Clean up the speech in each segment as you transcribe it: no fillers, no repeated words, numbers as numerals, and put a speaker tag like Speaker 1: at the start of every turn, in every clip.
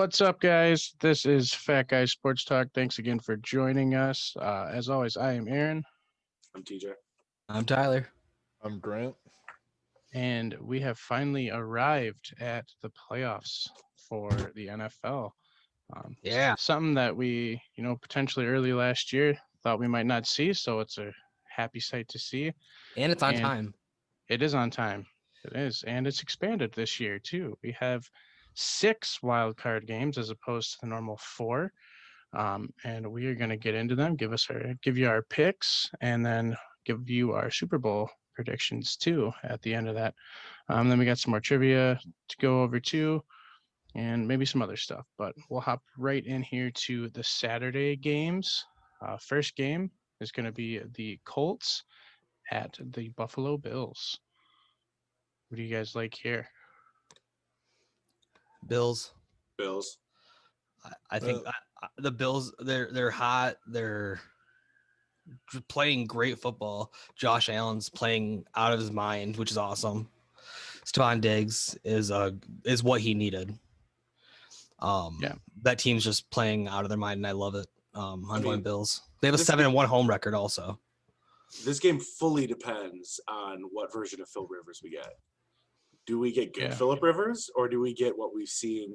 Speaker 1: What's up, guys? This is Fat Guy Sports Talk. Thanks again for joining us. As always, I am Aaron.
Speaker 2: I'm TJ.
Speaker 3: I'm Tyler.
Speaker 4: I'm Grant.
Speaker 1: And we have finally arrived at the playoffs for the NFL. Something that we, potentially early last year thought we might not see. So it's a happy sight to see.
Speaker 3: And it's on time.
Speaker 1: It is on time. It is. And it's expanded this year, too. We have 6 wild card games as opposed to the normal 4. And we are going to get into them, give you our picks, and then give you our Super Bowl predictions too at the end of that. Then we got some more trivia to go over too, and maybe some other stuff. But we'll hop right in here to the Saturday games. First game is going to be the Colts at the Buffalo Bills. What do you guys like here?
Speaker 3: Bills. I think the Bills, they're hot. They're playing great football. Josh Allen's playing out of his mind, which is awesome. Stephon Diggs is what he needed. That team's just playing out of their mind, and I love it. I'm going Bills. They have a 7-1 home record also.
Speaker 2: This game fully depends on what version of Phil Rivers we get. Do we get good Phillip Rivers, or do we get what we've seen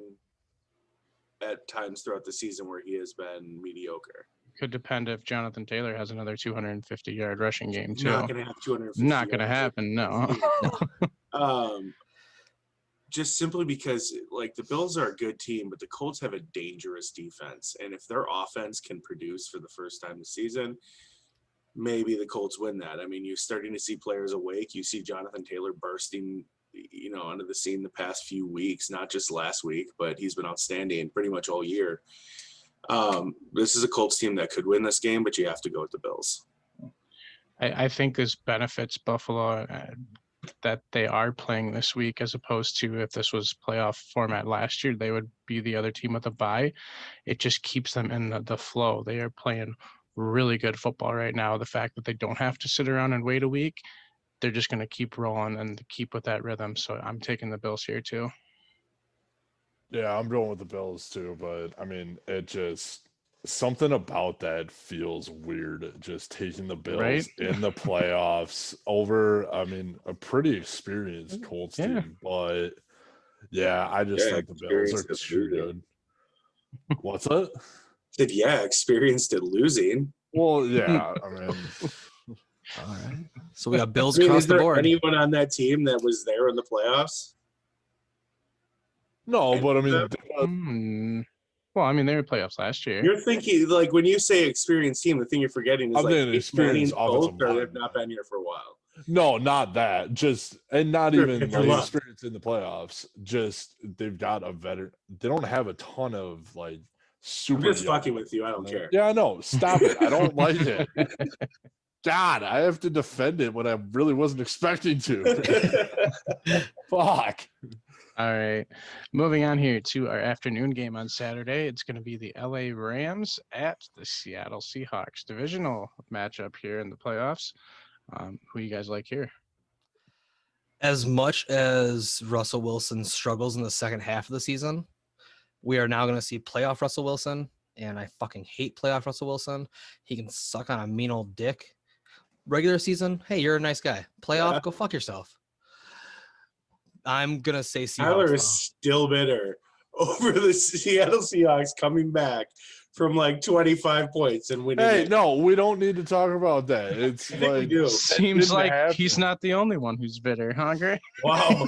Speaker 2: at times throughout the season where he has been mediocre?
Speaker 1: Could depend if Jonathan Taylor has another 250-yard rushing game too.
Speaker 2: Not going to have 250.
Speaker 1: Not going to happen. No.
Speaker 2: Just simply because, the Bills are a good team, but the Colts have a dangerous defense, and if their offense can produce for the first time this season, maybe the Colts win that. I mean, you're starting to see players awake. You see Jonathan Taylor bursting, onto the scene the past few weeks, not just last week, but he's been outstanding pretty much all year. This is a Colts team that could win this game, but you have to go with the Bills.
Speaker 1: I think this benefits Buffalo that they are playing this week, as opposed to if this was playoff format last year, they would be the other team with a bye. It just keeps them in the flow. They are playing really good football right now. The fact that they don't have to sit around and wait a week, they're just going to keep rolling and keep with that rhythm. So I'm taking the Bills here too.
Speaker 4: Yeah, I'm going with the Bills too, but I mean, it just something about that feels weird. Just taking the Bills in the playoffs over, a pretty experienced Colts team, but I just think the Bills are too good. What's that?
Speaker 2: Said experienced at losing.
Speaker 4: Well, yeah,
Speaker 3: all right. So we got Bills across the board.
Speaker 2: Anyone on that team that was there in the playoffs?
Speaker 4: No, but
Speaker 1: they were playoffs last year.
Speaker 2: You're thinking, when you say experienced team, the thing you're forgetting is
Speaker 4: experience
Speaker 2: both, or they've not been here for a while.
Speaker 4: No, not that. Not even experience in the playoffs. Just they've got a veteran. They don't have a ton of super.
Speaker 2: I'm just fucking with you. I don't care.
Speaker 4: Yeah, I know. Stop it. I don't like it. God, I have to defend it when I really wasn't expecting to. Fuck.
Speaker 1: All right. Moving on here to our afternoon game on Saturday. It's going to be the LA Rams at the Seattle Seahawks. Divisional matchup here in the playoffs. Who you guys like here?
Speaker 3: As much as Russell Wilson struggles in the second half of the season, we are now going to see playoff Russell Wilson, and I fucking hate playoff Russell Wilson. He can suck on a mean old dick. Regular season, hey, you're a nice guy. Playoff, go fuck yourself. I'm going to say Seahawks.
Speaker 2: Tyler is still bitter over the Seattle Seahawks coming back from 25 points and winning.
Speaker 4: Hey, no, we don't need to talk about that. It's
Speaker 1: seems like he's not the only one who's bitter, huh, Greg?
Speaker 2: Wow.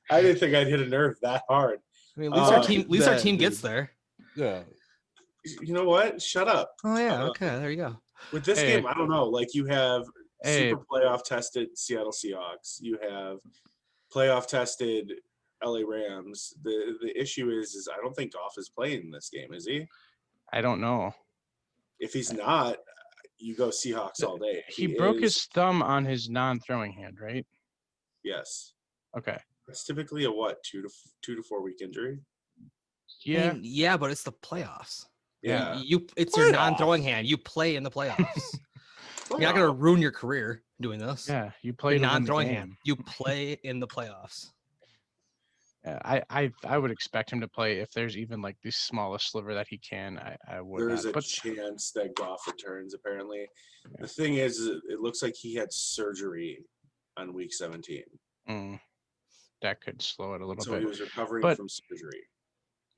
Speaker 2: I didn't think I'd hit a nerve that hard.
Speaker 3: At least our team gets there.
Speaker 4: Yeah.
Speaker 2: You know what? Shut up.
Speaker 3: Oh, yeah. Okay. There you go.
Speaker 2: With this game, I don't know. You have super playoff tested Seattle Seahawks. You have playoff tested LA Rams. The issue is I don't think Goff is playing this game, is he?
Speaker 1: I don't know.
Speaker 2: If he's not, you go Seahawks all day.
Speaker 1: He broke his thumb on his non-throwing hand, right?
Speaker 2: Yes.
Speaker 1: Okay.
Speaker 2: It's typically a 2 to 4 week injury.
Speaker 1: Yeah.
Speaker 3: But it's the playoffs.
Speaker 2: Yeah.
Speaker 3: It's your non-throwing hand. You play in the playoffs. You're not going to ruin your career doing this.
Speaker 1: Yeah, you play
Speaker 3: non-throwing hand. You play in the playoffs.
Speaker 1: I would expect him to play if there's even like the smallest sliver that he can. I would
Speaker 2: There's
Speaker 1: not.
Speaker 2: a
Speaker 1: But
Speaker 2: chance that Goff returns. Apparently, the thing is, it looks like he had surgery on week 17,
Speaker 1: that could slow it a little
Speaker 2: so
Speaker 1: bit.
Speaker 2: he was recovering
Speaker 1: But
Speaker 2: from surgery.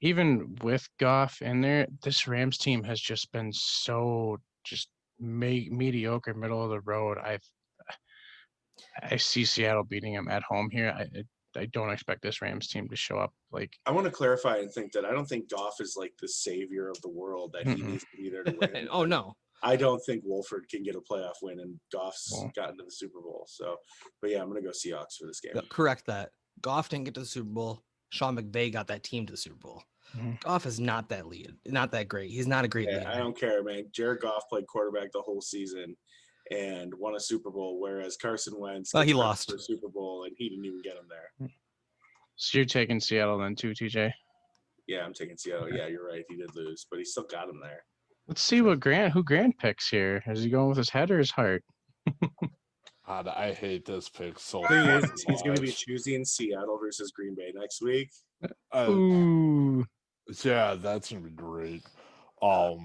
Speaker 1: even with Goff in there, this Rams team has just been so just mediocre, middle of the road. I see Seattle beating him at home here. I don't expect this Rams team to show up like.
Speaker 2: I want to clarify and think that I don't think Goff is like the savior of the world that he
Speaker 1: Mm-mm.
Speaker 2: needs to be there to win.
Speaker 3: Oh no.
Speaker 2: I don't think Wolford can get a playoff win, and Goff's
Speaker 1: Well.
Speaker 2: gotten to the Super Bowl. So, but yeah, I'm gonna go Seahawks for this game.
Speaker 3: No, correct that. Goff didn't get to the Super Bowl. Sean McVay got that team to the Super Bowl.
Speaker 1: Mhm.
Speaker 3: Goff is not that not that great. He's not a great
Speaker 2: Yeah,
Speaker 3: leader.
Speaker 2: I don't care, man. Jared Goff played quarterback the whole season and won a Super Bowl, whereas Carson Wentz
Speaker 3: Oh, he
Speaker 2: gets ready
Speaker 3: lost.
Speaker 2: for the Super Bowl, and he didn't even get him there.
Speaker 1: So you're taking Seattle then too, TJ.
Speaker 2: Yeah, I'm taking Seattle. Yeah, you're right. He did lose, but he still got him there.
Speaker 1: Let's see what who Grant picks here. Is he going with his head or his heart?
Speaker 4: God, I hate this pick so
Speaker 2: Thing is,
Speaker 4: fucking
Speaker 2: he's going to be
Speaker 4: much.
Speaker 2: choosing Seattle versus Green Bay next week.
Speaker 1: Ooh.
Speaker 4: Yeah, that's gonna be great. No,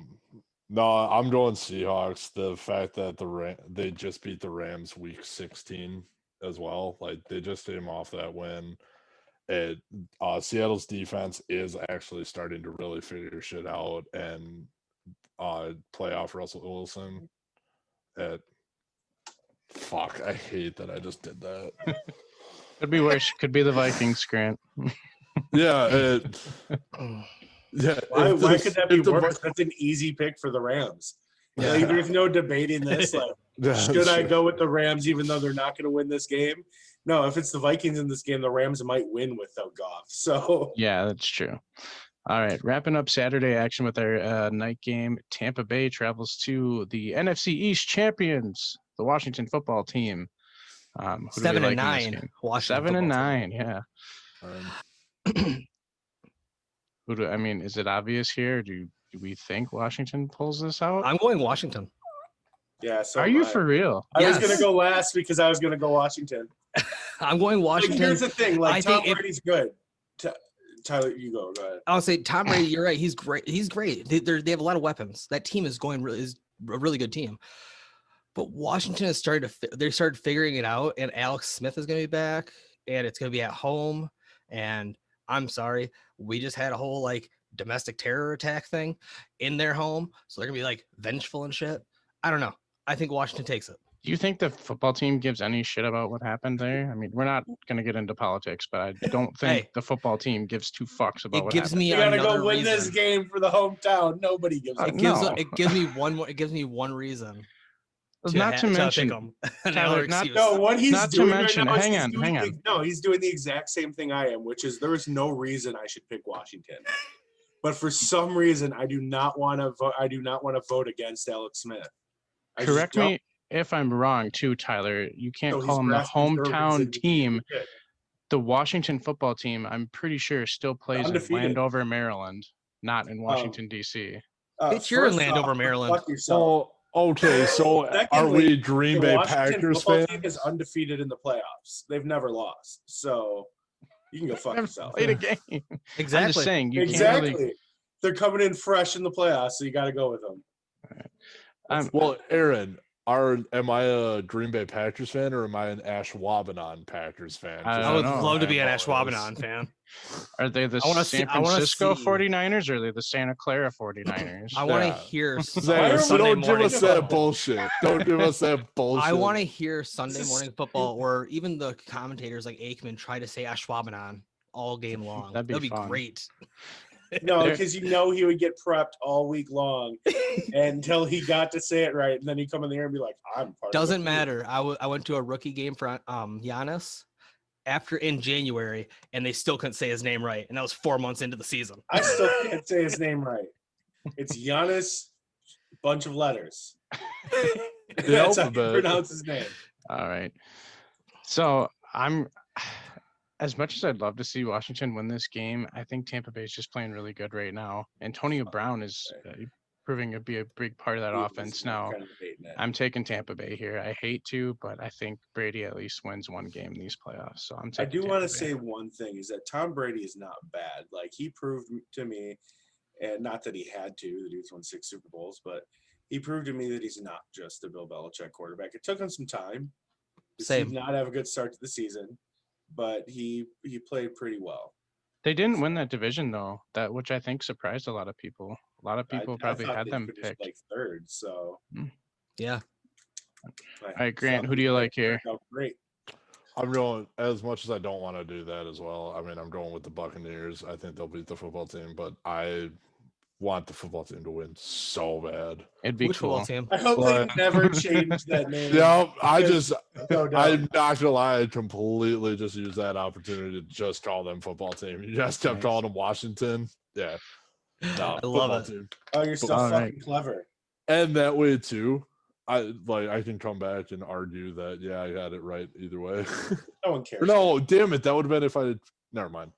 Speaker 4: I'm going Seahawks. The fact that they just beat the Rams week 16 as well, like they just came off that win. Seattle's defense is actually starting to really figure shit out and playoff Russell Wilson. Fuck, I hate that I just did that.
Speaker 1: Could be worse. Could be the Vikings, Grant.
Speaker 4: Yeah, yeah.
Speaker 2: Why
Speaker 4: if
Speaker 2: could that be
Speaker 4: if the
Speaker 2: worse? That's an easy pick for the Rams.
Speaker 3: Yeah.
Speaker 2: Like, there's no debating this. Like,
Speaker 4: Yeah,
Speaker 2: should I
Speaker 4: sure.
Speaker 2: go with the Rams even though they're not going to win this game? No, if it's the Vikings in this game, the Rams might win without Goff. So
Speaker 1: Yeah, that's true. All right, wrapping up Saturday action with our night game. Tampa Bay travels to the NFC East champions, the Washington football team. Who do we
Speaker 3: 7
Speaker 1: like
Speaker 3: and
Speaker 1: in this
Speaker 3: 9.
Speaker 1: game?
Speaker 3: Washington
Speaker 1: 7 and
Speaker 3: football
Speaker 1: 9. Yeah. I mean, is it obvious here? Do we think Washington pulls this out?
Speaker 3: I'm going Washington.
Speaker 2: yeah. So
Speaker 1: Are
Speaker 2: am
Speaker 1: you
Speaker 2: I.
Speaker 1: for real?
Speaker 2: I was
Speaker 3: Yes.
Speaker 2: going to go last because I was going to go Washington.
Speaker 3: I'm going
Speaker 2: Like,
Speaker 3: Washington.
Speaker 2: here's the thing. Like,
Speaker 3: I
Speaker 2: Tom
Speaker 3: think if-
Speaker 2: Brady's good. Tyler, you go. Go ahead.
Speaker 3: I'll say Tom Brady. You're right. He's great. He's great. They have a lot of weapons. That team is a really good team. But Washington has they started figuring it out, and Alex Smith is going to be back, and it's going to be at home. And I'm sorry, we just had a whole like domestic terror attack thing in their home, so they're gonna be like vengeful and shit. I don't know. I think Washington takes it.
Speaker 1: Do you think the football team gives any shit about what happened there? I mean, we're not going to get into politics, but I don't think
Speaker 3: Hey.
Speaker 1: the football team gives two fucks about
Speaker 3: It
Speaker 1: what
Speaker 3: gives
Speaker 1: happened.
Speaker 3: me
Speaker 2: You got to
Speaker 3: another
Speaker 2: go win
Speaker 3: reason.
Speaker 2: this game for the hometown. Nobody gives a
Speaker 3: It gives
Speaker 1: No.
Speaker 3: it gives me one more. It gives me one reason.
Speaker 1: Not to mention,
Speaker 3: pick 'em.
Speaker 1: Tyler,
Speaker 3: Another
Speaker 1: not-
Speaker 3: excuse.
Speaker 2: No, what he's
Speaker 1: Not to
Speaker 2: doing
Speaker 1: mention-
Speaker 2: right now is
Speaker 1: hang
Speaker 2: he's
Speaker 1: on,
Speaker 2: doing
Speaker 1: hang
Speaker 2: the- No, he's doing the exact same thing I am, which is there is no reason I should pick Washington. But for some reason, I do not want to vote. I do not want to vote against Alex Smith. I just
Speaker 1: correct
Speaker 2: don't.
Speaker 1: me if I'm wrong too, Tyler. You can't
Speaker 2: No, he's
Speaker 1: call them the
Speaker 2: grasping for
Speaker 1: hometown
Speaker 2: reason.
Speaker 1: team. The Washington football team, I'm pretty sure, still plays in
Speaker 2: Undefeated.
Speaker 1: Landover, Maryland, not in Washington, D.C.
Speaker 3: Bitch, you're in
Speaker 2: First
Speaker 3: Landover,
Speaker 2: off,
Speaker 3: Maryland.
Speaker 2: Fuck yourself.
Speaker 4: Oh, okay. So are
Speaker 2: Secondly,
Speaker 4: we Green
Speaker 2: The
Speaker 4: Bay
Speaker 2: Washington
Speaker 4: Packers
Speaker 2: football
Speaker 4: fans?
Speaker 2: team is undefeated in the playoffs. They've never lost. So you can go fuck
Speaker 1: Never
Speaker 2: yourself.
Speaker 1: played a game. I'm
Speaker 3: Exactly.
Speaker 1: just saying, you
Speaker 2: Exactly.
Speaker 1: can't really.
Speaker 2: They're coming in fresh in the playoffs, so you got to go with them.
Speaker 4: Well, Aaron, am I a Green Bay Packers fan or am I an Ashwaubenon Packers fan?
Speaker 1: I
Speaker 3: I
Speaker 1: don't
Speaker 3: would
Speaker 1: know.
Speaker 3: love to be an
Speaker 4: Eyeballs.
Speaker 3: Ashwaubenon fan.
Speaker 1: Are they the
Speaker 3: I wanna
Speaker 1: San
Speaker 3: see- I wanna
Speaker 1: Francisco
Speaker 3: see-
Speaker 1: 49ers or are they the Santa Clara 49ers?
Speaker 3: I want to
Speaker 4: Yeah.
Speaker 3: hear
Speaker 4: Zach,
Speaker 2: are
Speaker 3: Sunday
Speaker 4: don't give
Speaker 3: morning
Speaker 4: us that
Speaker 3: football.
Speaker 4: bullshit. Don't give us that bullshit.
Speaker 3: I want to hear Sunday
Speaker 2: is
Speaker 3: morning football, or even the commentators like Aikman try to say Ashwaubenon all game long.
Speaker 1: That'd be fun.
Speaker 3: great.
Speaker 2: No,
Speaker 1: There-
Speaker 2: because you know he would get prepped all week long until he got to say it right, and then he'd come in the air and be like, "I'm part."
Speaker 3: Doesn't
Speaker 2: of the
Speaker 3: matter. I went to a rookie game for Giannis in January, and they still couldn't say his name right, and that was 4 months into the season.
Speaker 2: I still can't say his name right. It's Giannis, bunch of letters. That's how you
Speaker 4: alphabet.
Speaker 2: pronounce his name.
Speaker 1: All right. So as much as I'd love to see Washington win this game, I think Tampa Bay is just playing really good right now. Antonio Brown is proving to be a big part of that offense now.
Speaker 2: Kind of debate it.
Speaker 1: I'm taking Tampa Bay here. I hate to, but I think Brady at least wins one game in these playoffs. So I'm
Speaker 2: I
Speaker 1: taking.
Speaker 2: do want to
Speaker 1: Tampa Bay.
Speaker 2: say one thing is that Tom Brady is not bad. Like he proved to me, and not that he had to, the dude's won 6 Super Bowls, but he proved to me that he's not just a Bill Belichick quarterback. It took him some time. He
Speaker 3: Same.
Speaker 2: did not have a good start to the season, but he played pretty well.
Speaker 1: They didn't win that division though, which I think surprised a lot of people. A lot of people
Speaker 2: I
Speaker 1: probably
Speaker 2: thought
Speaker 1: had
Speaker 2: they
Speaker 1: them
Speaker 2: finished
Speaker 1: picked.
Speaker 2: like third. So
Speaker 3: Yeah.
Speaker 1: All right, Grant, who do you like here?
Speaker 2: Great.
Speaker 4: I'm going, as much as I don't want to do that as well. I mean, I'm going with the Buccaneers. I think they'll beat the football team, but I want the football team to win so bad.
Speaker 1: It'd be
Speaker 3: Which
Speaker 1: cool.
Speaker 3: football team?
Speaker 2: I hope they never change that name.
Speaker 4: Yeah, I
Speaker 2: because
Speaker 4: just,
Speaker 2: it's so dumb.
Speaker 4: I'm not gonna lie, I completely just used that opportunity to just call them football team. You just kept
Speaker 1: Nice.
Speaker 4: calling them Washington. Yeah. No,
Speaker 3: I love
Speaker 4: football
Speaker 3: it.
Speaker 4: team.
Speaker 2: Oh, you're so
Speaker 1: All
Speaker 2: fucking
Speaker 1: right.
Speaker 2: clever.
Speaker 4: And that way too, I can come back and argue that I got it right either way.
Speaker 2: No one cares.
Speaker 4: Or no, damn it, that would have been if I did. Never mind.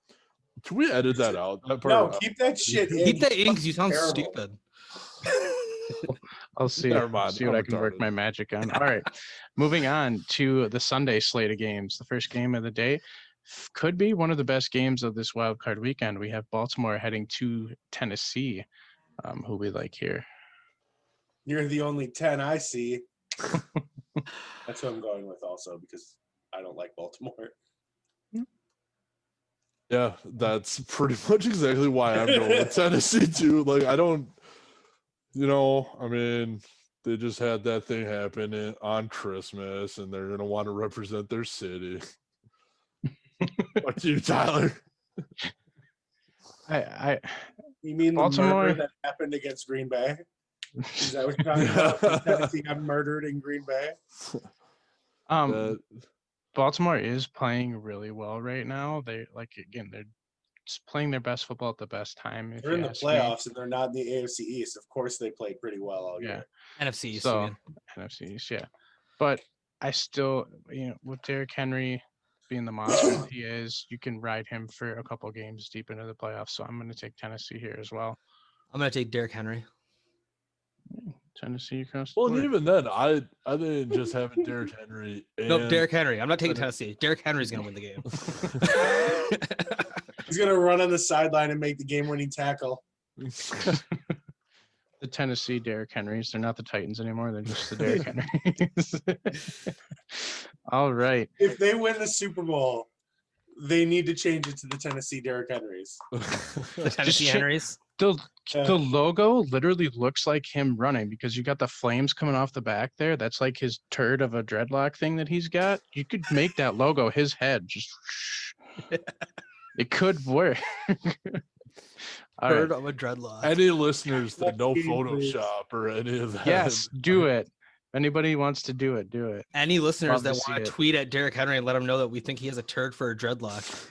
Speaker 4: Can we edit that out? That
Speaker 2: No,
Speaker 4: part,
Speaker 2: keep that shit in.
Speaker 3: Keep that in because you sound
Speaker 2: Terrible.
Speaker 3: stupid.
Speaker 1: I'll see.
Speaker 4: Never mind,
Speaker 1: See what
Speaker 4: I'm
Speaker 1: I can work
Speaker 4: retarded.
Speaker 1: my magic on. All right, moving on to the Sunday slate of games. The first game of the day could be one of the best games of this wild card weekend. We have Baltimore heading to Tennessee. Who we like here?
Speaker 2: You're the only 10 I see. That's what I'm going with also because I don't like Baltimore.
Speaker 4: Yeah, that's pretty much exactly why I'm going with Tennessee too. Like I don't, I mean, they just had that thing happen on Christmas, and they're gonna want to represent their city. Fuck you, Tyler.
Speaker 2: You mean the
Speaker 1: Baltimore-
Speaker 2: murder that happened against Green Bay? Is that what you're talking about? Tennessee got murdered in Green Bay?
Speaker 1: Baltimore is playing really well right now. They're just playing their best football at the best time. If
Speaker 2: They're in
Speaker 1: you
Speaker 2: the
Speaker 1: ask me.
Speaker 2: playoffs and they're not in the AFC East. Of course, they played pretty well all
Speaker 1: Yeah.
Speaker 2: year.
Speaker 3: NFC East,
Speaker 1: So
Speaker 3: you mean.
Speaker 1: NFC East, yeah. But I still, with Derrick Henry being the monster that he is, you can ride him for a couple games deep into the playoffs. So I'm going to take Tennessee here as well.
Speaker 3: I'm gonna take Derrick Henry.
Speaker 1: Tennessee across the
Speaker 4: Well,
Speaker 1: board.
Speaker 4: and even then, I didn't just have Derrick Henry.
Speaker 3: Nope,
Speaker 4: and-
Speaker 3: Derrick Henry. I'm not taking
Speaker 4: Tennessee.
Speaker 3: Tennessee. Derrick Henry's gonna win the game.
Speaker 2: He's going to run on the sideline and make the game-winning tackle.
Speaker 1: The Tennessee Derrick Henrys. They're not the Titans anymore. They're just the Derrick Henrys. All right.
Speaker 2: If they win the Super Bowl, they need to change it to the Tennessee Derrick Henrys.
Speaker 3: The Tennessee
Speaker 1: shit-
Speaker 3: Henrys.
Speaker 1: The
Speaker 2: Yeah.
Speaker 1: logo literally looks like him running because you got the flames coming off the back there. That's like his turd of a dreadlock thing that he's got. You could make that logo his head. Just it could work. All right.
Speaker 3: Bird of a dreadlock.
Speaker 4: Any listeners that know
Speaker 2: Please.
Speaker 4: Photoshop or any of that?
Speaker 1: Yes, do it. If anybody wants to do it, do it.
Speaker 3: Any listeners
Speaker 1: Love
Speaker 3: that
Speaker 1: to see
Speaker 3: want
Speaker 1: it.
Speaker 3: to tweet at Derrick Henry and let him know that we think he has a turd for a dreadlock.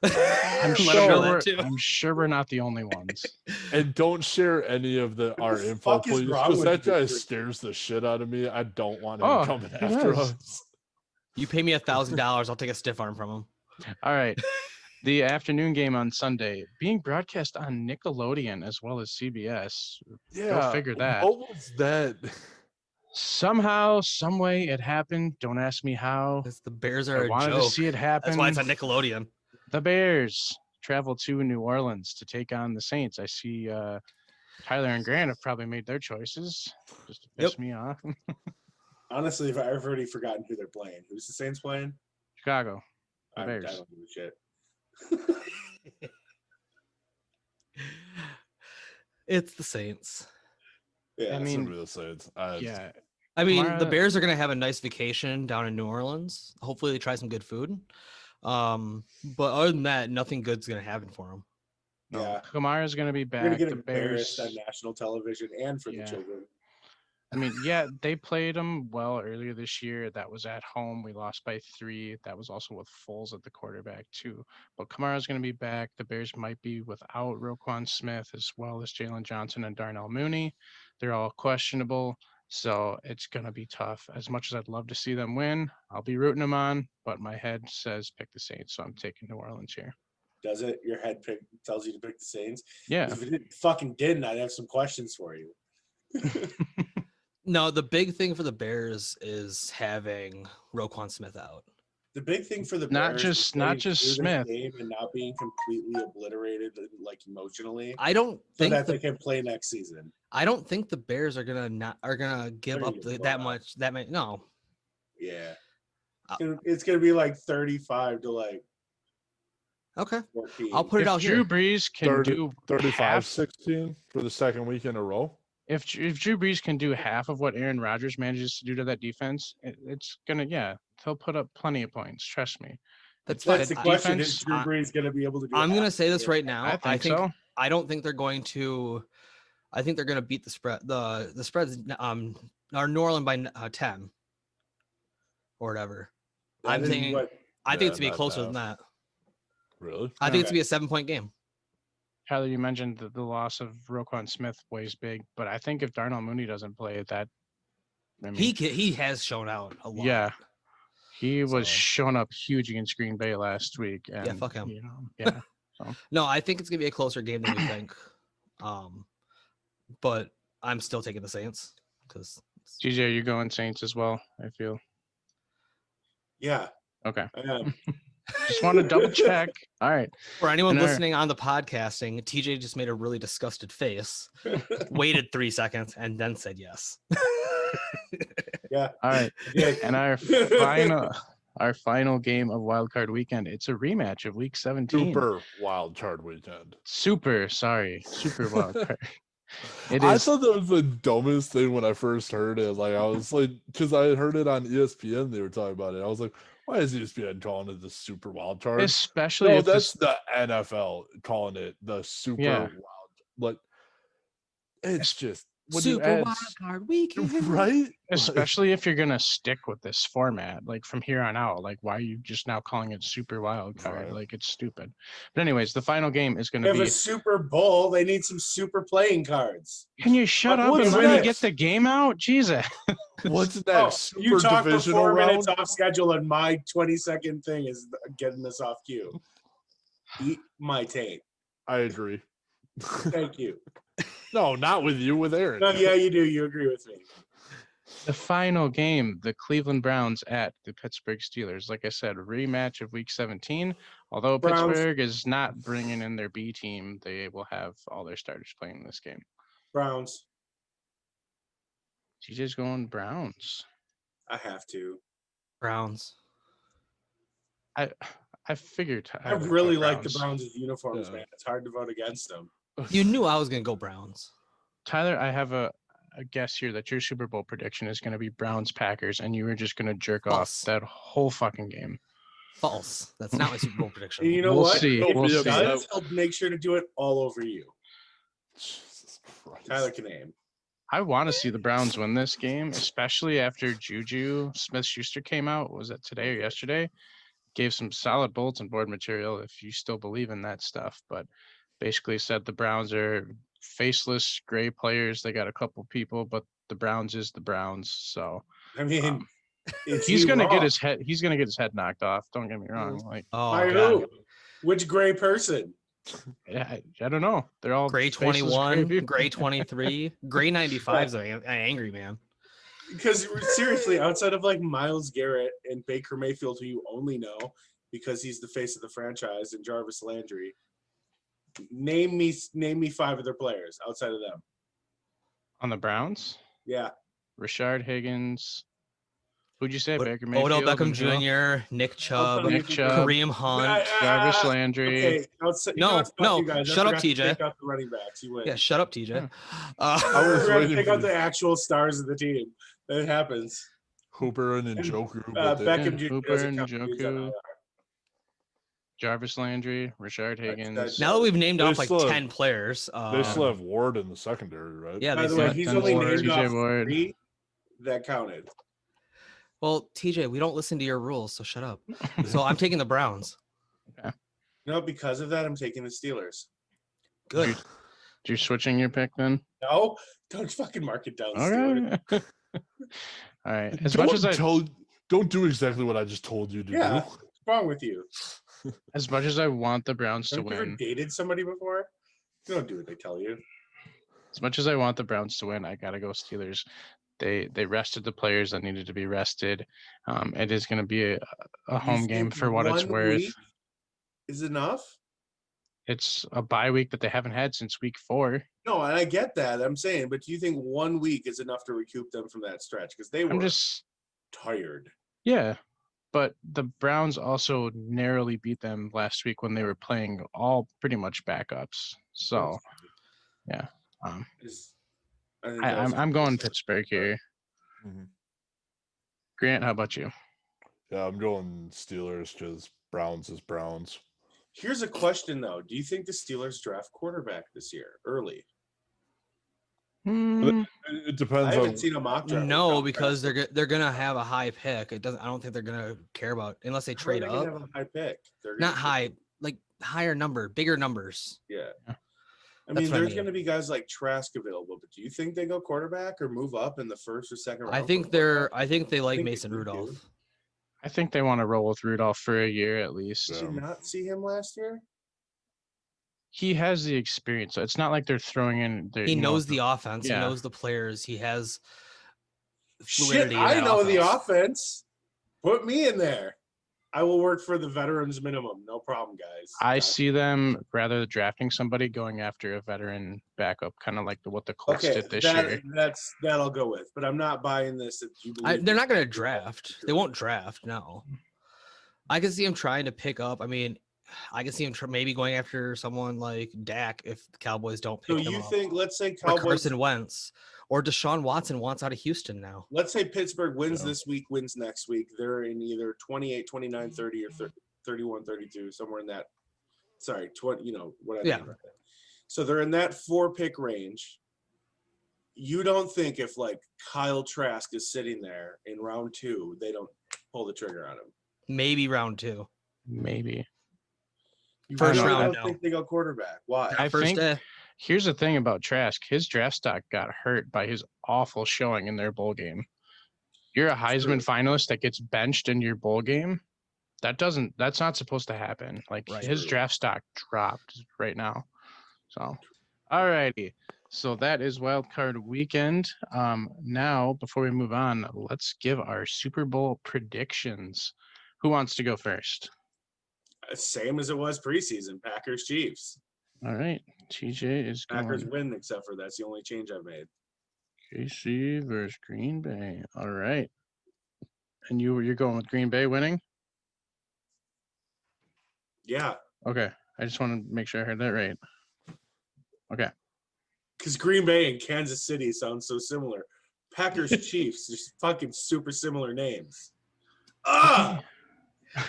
Speaker 1: I'm
Speaker 3: Let him
Speaker 1: sure
Speaker 3: know
Speaker 1: we're,
Speaker 3: that too.
Speaker 1: I'm sure we're not the only ones.
Speaker 4: And don't share any of our
Speaker 2: the
Speaker 4: info,
Speaker 2: fuck is
Speaker 4: please,
Speaker 2: wrong
Speaker 4: because
Speaker 2: with
Speaker 4: that
Speaker 2: you?
Speaker 4: guy scares the shit out of me. I don't want him
Speaker 1: Oh,
Speaker 4: coming
Speaker 1: he
Speaker 4: after
Speaker 1: does.
Speaker 4: us.
Speaker 3: You pay me $1,000, I'll take a stiff arm from him.
Speaker 1: All right. The afternoon game on Sunday being broadcast on Nickelodeon as well as CBS.
Speaker 4: Yeah,
Speaker 1: figure that.
Speaker 4: What was that?
Speaker 1: Somehow, some way it happened. Don't ask me how.
Speaker 3: Because the Bears
Speaker 1: I
Speaker 3: are a
Speaker 1: wanted
Speaker 3: joke.
Speaker 1: to see it happen.
Speaker 3: That's why it's on Nickelodeon.
Speaker 1: The Bears travel to New Orleans to take on the Saints. I see Tyler and Grant have probably made their choices just to piss
Speaker 3: Yep.
Speaker 1: me off.
Speaker 2: Honestly, I've already forgotten who they're playing. Who's the Saints playing?
Speaker 1: Chicago. The
Speaker 2: I
Speaker 1: Bears.
Speaker 2: don't give a shit.
Speaker 3: It's the Saints.
Speaker 2: Yeah,
Speaker 1: I
Speaker 4: It's
Speaker 1: mean,
Speaker 4: gonna be the Saints.
Speaker 1: Yeah.
Speaker 3: I mean, the
Speaker 1: Kamara-
Speaker 3: Bears are going to have a nice vacation down in New Orleans. Hopefully, they try some good food. But other than that, nothing good's going to happen for them.
Speaker 1: No,
Speaker 2: Yeah.
Speaker 1: Kamara's going to be
Speaker 2: you're
Speaker 1: back.
Speaker 2: gonna get
Speaker 1: The
Speaker 2: embarrassed
Speaker 1: Bears.
Speaker 2: on national television and for
Speaker 1: Yeah.
Speaker 2: the children.
Speaker 1: I mean, yeah, they played them well earlier this year. That was at home. We lost by 3. That was also with Foles at the quarterback, too. But Kamara's going to be back. The Bears might be without Roquan Smith as well as Jalen Johnson and Darnell Mooney. They're all questionable. So it's going to be tough. As much as I'd love to see them win, I'll be rooting them on. But my head says pick the Saints. So I'm taking New Orleans here.
Speaker 2: Does it? Your head tells you to pick the Saints?
Speaker 1: Yeah.
Speaker 2: 'Cause if it fucking didn't, I'd have some questions for you.
Speaker 3: No, the big thing for the Bears is having Roquan Smith out.
Speaker 2: The big thing for the
Speaker 1: Not
Speaker 2: Bears
Speaker 1: just-
Speaker 2: is
Speaker 1: not
Speaker 2: getting
Speaker 1: just
Speaker 2: through this
Speaker 1: Smith.
Speaker 2: game and not being completely obliterated, like emotionally,
Speaker 3: I don't
Speaker 2: so
Speaker 3: think
Speaker 2: that they can play next season.
Speaker 3: I don't think the Bears are gonna give
Speaker 2: They're
Speaker 3: up
Speaker 2: gonna get
Speaker 3: that
Speaker 2: blown out.
Speaker 3: much. That many. No,
Speaker 2: Yeah,
Speaker 3: Uh,
Speaker 2: it's gonna be like 35 to like
Speaker 3: okay.
Speaker 2: 14.
Speaker 3: I'll put it
Speaker 1: If
Speaker 3: out
Speaker 1: Drew
Speaker 3: here.
Speaker 1: Brees can
Speaker 4: 30
Speaker 1: do
Speaker 4: 35
Speaker 1: half,
Speaker 4: 16 for the second week in a row.
Speaker 1: if Drew Brees can do half of what Aaron Rodgers manages to do to that defense, it's gonna he'll put up plenty of points. Trust me.
Speaker 3: That's fine.
Speaker 2: That's the
Speaker 3: I-
Speaker 2: question:
Speaker 1: defense,
Speaker 2: is Drew Brees gonna be able to do?
Speaker 3: I'm
Speaker 2: half
Speaker 3: gonna
Speaker 2: of
Speaker 3: say this
Speaker 2: it?
Speaker 3: right now.
Speaker 1: I think so.
Speaker 3: I don't think they're going to. I think they're going to beat the spread. The spreads are New Orleans by 10 or whatever.
Speaker 2: That
Speaker 3: I'm
Speaker 2: is
Speaker 3: thinking.
Speaker 2: what-
Speaker 3: I think
Speaker 4: Yeah,
Speaker 3: it's gonna be
Speaker 4: not
Speaker 3: closer than
Speaker 4: enough.
Speaker 3: that.
Speaker 4: Really?
Speaker 3: I think it's
Speaker 2: Okay.
Speaker 3: gonna be a 7-point game.
Speaker 1: Tyler, you mentioned that the loss of Roquan Smith weighs big, but I think if Darnell Mooney doesn't play,
Speaker 3: He has shown out a lot.
Speaker 1: yeah, he was
Speaker 3: So-
Speaker 1: showing up huge against Green Bay last week. And,
Speaker 3: fuck him.
Speaker 1: Yeah,
Speaker 3: No, I think it's gonna be a closer game than you think. But I'm still taking the Saints because
Speaker 1: GJ, are you going Saints as well? I feel
Speaker 2: Yeah,
Speaker 1: okay.
Speaker 2: I am.
Speaker 1: Just want to double check. All right.
Speaker 3: for anyone
Speaker 1: And our-
Speaker 3: listening on the podcasting, TJ just made a really disgusted face, waited 3 seconds, and then said yes.
Speaker 2: Yeah,
Speaker 1: All right.
Speaker 2: yeah.
Speaker 1: And our final game of Wild Card Weekend. It's a rematch of Week 17.
Speaker 4: Super wild card weekend.
Speaker 1: Super Wild Card. It
Speaker 4: I
Speaker 1: is.
Speaker 4: thought that was the dumbest thing when I first heard it. Like I was like, because I heard it on ESPN, they were talking about it. I was like, why is ESPN calling it the super wild card?
Speaker 1: Especially
Speaker 4: No,
Speaker 1: if
Speaker 4: that's
Speaker 1: this,
Speaker 4: the NFL calling it the super
Speaker 1: Yeah.
Speaker 4: wild. Like it's just when
Speaker 3: Super
Speaker 4: you add,
Speaker 3: wild card weekend.
Speaker 4: right?
Speaker 1: especially if you're gonna stick with this format, like from here on out. Like, why are you just now calling it Super Wild Card?
Speaker 4: Right.
Speaker 1: Like, it's stupid. But anyways, the final game is
Speaker 2: They
Speaker 1: gonna
Speaker 2: have
Speaker 1: be.
Speaker 2: a Super Bowl. They need some super playing cards.
Speaker 1: Can you shut
Speaker 2: But
Speaker 1: up and
Speaker 2: what's
Speaker 1: let me
Speaker 2: next?
Speaker 1: get the game out? Jesus.
Speaker 4: What's
Speaker 2: Oh,
Speaker 4: next? Super
Speaker 2: you talk for
Speaker 4: divisional
Speaker 2: 4
Speaker 4: round.
Speaker 2: minutes off schedule, and my 20-second thing is getting this off cue. Eat my tape.
Speaker 4: I agree.
Speaker 2: Thank you.
Speaker 4: No, not with you, with Aaron.
Speaker 2: No, yeah, you do. You agree with me.
Speaker 1: The final game, the Cleveland Browns at the Pittsburgh Steelers. Like I said, rematch of Week 17. Although
Speaker 2: Browns.
Speaker 1: Pittsburgh is not bringing in their B team, they will have all their starters playing in this game.
Speaker 2: Browns.
Speaker 1: TJ's going Browns.
Speaker 2: I have to.
Speaker 3: Browns.
Speaker 1: I figured.
Speaker 2: I
Speaker 1: would
Speaker 2: really
Speaker 1: go
Speaker 2: like the Browns' uniforms,
Speaker 4: Yeah.
Speaker 2: man. It's hard to vote against them.
Speaker 3: You knew I was gonna go Browns.
Speaker 1: Tyler, I have a guess here that your Super Bowl prediction is going to be Browns Packers, and you were just going to jerk
Speaker 3: False.
Speaker 1: off that whole fucking game.
Speaker 3: False. That's not my Super Bowl prediction.
Speaker 2: And you know
Speaker 1: We'll
Speaker 2: what?
Speaker 1: see.
Speaker 2: If
Speaker 1: We'll
Speaker 2: he
Speaker 1: see.
Speaker 2: does, I'll make sure to do it all over you.
Speaker 4: Jesus Christ.
Speaker 2: Tyler can aim.
Speaker 1: I want to see the Browns win this game, especially after Juju Smith-Schuster came out. Was it today or yesterday? Gave some solid bulletin board material if you still believe in that stuff, but basically said the Browns are faceless gray players. They got a couple people, but the Browns is the Browns. So
Speaker 2: I mean, is
Speaker 1: he's
Speaker 2: he
Speaker 1: gonna get
Speaker 2: wrong?
Speaker 1: his head. He's gonna get his head knocked off. Don't get me wrong. Like
Speaker 3: Oh,
Speaker 2: By
Speaker 3: God.
Speaker 2: who? Which gray person?
Speaker 1: I don't know. They're all
Speaker 3: Gray
Speaker 1: faceless
Speaker 3: 21,
Speaker 1: people.
Speaker 3: gray 23, gray 95's an angry man.
Speaker 2: Because seriously, outside of like Myles Garrett and Baker Mayfield, who you only know because he's the face of the franchise, and Jarvis Landry, name me 5 of their players outside of them.
Speaker 1: On the Browns.
Speaker 2: Yeah,
Speaker 1: Rashard Higgins. Who'd you say?
Speaker 3: Od-
Speaker 1: Baker Mayfield.
Speaker 3: Odell Beckham
Speaker 1: and who else?
Speaker 3: Jr., Nick Chubb,
Speaker 2: tell you
Speaker 1: Nick
Speaker 2: who-
Speaker 1: Chubb.
Speaker 3: Kareem Hunt.
Speaker 1: Jarvis Landry.
Speaker 2: Okay, outside, you
Speaker 3: No,
Speaker 2: know what's about
Speaker 3: no,
Speaker 2: you guys? I
Speaker 3: shut up,
Speaker 2: forgot to
Speaker 3: TJ.
Speaker 2: Take out the running backs. You win.
Speaker 3: Yeah, shut up, TJ.
Speaker 1: Yeah.
Speaker 4: I was
Speaker 2: I forgot to
Speaker 4: waiting
Speaker 2: take
Speaker 4: for
Speaker 2: out the
Speaker 4: you.
Speaker 2: actual stars of the team. That happens.
Speaker 4: Hooper and Njoku. but they-
Speaker 2: Beckham Jr.
Speaker 1: Hooper,
Speaker 2: doesn't count for these on
Speaker 1: Njoku.
Speaker 2: IR.
Speaker 1: Jarvis Landry, Rashard Higgins.
Speaker 3: Now that we've named
Speaker 4: They
Speaker 3: off like
Speaker 4: still have-
Speaker 3: 10 players,
Speaker 4: They still have Ward in the secondary, right?
Speaker 3: yeah,
Speaker 2: By
Speaker 3: they
Speaker 2: the
Speaker 3: still
Speaker 2: way,
Speaker 3: have
Speaker 2: he's
Speaker 1: Denzel
Speaker 2: only
Speaker 1: Ward,
Speaker 2: named
Speaker 1: TJ
Speaker 2: off
Speaker 1: Ward.
Speaker 2: 3 that counted.
Speaker 3: Well, TJ, we don't listen to your rules, so shut up. So I'm taking the Browns.
Speaker 2: No, because of that, I'm taking the Steelers.
Speaker 3: Good.
Speaker 1: You're switching your pick then?
Speaker 2: No, don't fucking mark it down. Steelers.
Speaker 1: Okay. All right. As much as I
Speaker 4: Don't do exactly what I just told you to
Speaker 2: Yeah.
Speaker 4: do.
Speaker 2: What's wrong with you?
Speaker 1: want the Browns to
Speaker 2: Have you ever
Speaker 1: win,
Speaker 2: dated somebody before? You don't do what they tell you.
Speaker 1: as much as I want the Browns to win, I gotta go Steelers. They rested the players that needed to be rested. It is going to be a home game for what it's
Speaker 2: 1
Speaker 1: worth.
Speaker 2: week is enough?
Speaker 1: It's a bye week that they haven't had since week 4.
Speaker 2: No, and I get that. I'm saying, but do you think 1 week is enough to recoup them from that stretch? Because they
Speaker 1: I'm
Speaker 2: were
Speaker 1: just,
Speaker 2: tired.
Speaker 1: yeah. But the Browns also narrowly beat them last week when they were playing all pretty much backups. So, yeah.
Speaker 2: I think that was
Speaker 1: I'm going
Speaker 2: close.
Speaker 1: Pittsburgh here.
Speaker 4: Mhm.
Speaker 1: Grant, how about you?
Speaker 4: Yeah, I'm going Steelers because Browns is Browns.
Speaker 2: Here's a question though: do you think the Steelers draft quarterback this year early?
Speaker 1: Hmm,
Speaker 4: It
Speaker 2: I
Speaker 4: depends
Speaker 2: haven't
Speaker 4: on
Speaker 2: seen a mock draft.
Speaker 3: No, because they're gonna have a high pick. It doesn't. I don't think they're gonna care about unless they
Speaker 2: How are
Speaker 3: trade
Speaker 2: they gonna
Speaker 3: up.
Speaker 2: have a high pick? They're
Speaker 3: Not
Speaker 2: gonna-
Speaker 3: high, like higher number, bigger numbers.
Speaker 2: Yeah.
Speaker 1: Yeah.
Speaker 2: I
Speaker 3: That's
Speaker 2: mean,
Speaker 3: what I
Speaker 2: there's
Speaker 3: mean.
Speaker 2: going to be guys like Trask available, but do you think they go quarterback or move up in the first or second round?
Speaker 3: I
Speaker 2: for
Speaker 3: think
Speaker 2: a
Speaker 3: they're.
Speaker 2: quarterback?
Speaker 3: I think they like
Speaker 2: think they
Speaker 3: Mason
Speaker 2: do, too.
Speaker 3: Rudolph.
Speaker 1: I think they want to roll with Rudolph for a year at least.
Speaker 2: Did you not see him last year?
Speaker 1: He has the experience. So it's not like they're throwing in.
Speaker 3: He knows the offense.
Speaker 1: yeah.
Speaker 3: He knows the players. He has
Speaker 2: Shit,
Speaker 3: fluidity. in
Speaker 2: I
Speaker 3: that
Speaker 2: know the
Speaker 3: offense.
Speaker 2: offense. Put me in there. I will work for the veterans minimum. No problem, guys.
Speaker 1: I
Speaker 2: Gotcha.
Speaker 1: see them rather than drafting somebody going after a veteran backup, kind of like what the Colts
Speaker 2: Okay,
Speaker 1: did this year.
Speaker 2: that I'll go with, but I'm not buying this. If you believe
Speaker 3: They're
Speaker 2: this
Speaker 3: not going to
Speaker 2: is
Speaker 3: draft.
Speaker 2: true.
Speaker 3: They won't draft. No. I can see him trying to pick up. I mean, I can see him maybe going after someone like Dak if the Cowboys don't
Speaker 2: So
Speaker 3: pick him
Speaker 2: you
Speaker 3: up.
Speaker 2: think? Let's say
Speaker 3: Or
Speaker 2: Cowboys.
Speaker 3: Carson Wentz or Deshaun Watson wants out of Houston now.
Speaker 2: Let's say Pittsburgh wins
Speaker 4: Yeah.
Speaker 2: this week, wins next week. They're in either 28, 29, 30, or 31, 32, somewhere in that. Sorry, 20. You know what I
Speaker 3: Yeah.
Speaker 2: mean. Right there. So they're in that 4-pick range. You don't think if like Kyle Trask is sitting there in round 2, they don't pull the trigger on him?
Speaker 3: Maybe round 2.
Speaker 1: Maybe.
Speaker 2: You
Speaker 3: First
Speaker 2: really
Speaker 3: round,
Speaker 2: don't
Speaker 3: no.
Speaker 2: think they go quarterback? Why?
Speaker 1: I
Speaker 3: First
Speaker 1: think
Speaker 3: day.
Speaker 1: here's the thing about Trask. His draft stock got hurt by his awful showing in their bowl game. You're a Heisman finalist that gets benched in your bowl game. That's not supposed to happen. Like
Speaker 3: Right.
Speaker 1: his draft stock dropped right now. So, all righty. So that is wild card weekend. Now, before we move on, let's give our Super Bowl predictions. Who wants to go first?
Speaker 2: Same as it was preseason. Packers Chiefs.
Speaker 1: All right. TJ is
Speaker 2: Packers
Speaker 1: going
Speaker 2: win, except for that's the only change I've made.
Speaker 1: KC versus Green Bay. All right. And you're going with Green Bay winning?
Speaker 2: Yeah,
Speaker 1: Okay. I just want to make sure I heard that right. Okay.
Speaker 2: because Green Bay and Kansas City sound so similar. Packers Chiefs, just fucking super similar names. Ah,
Speaker 1: All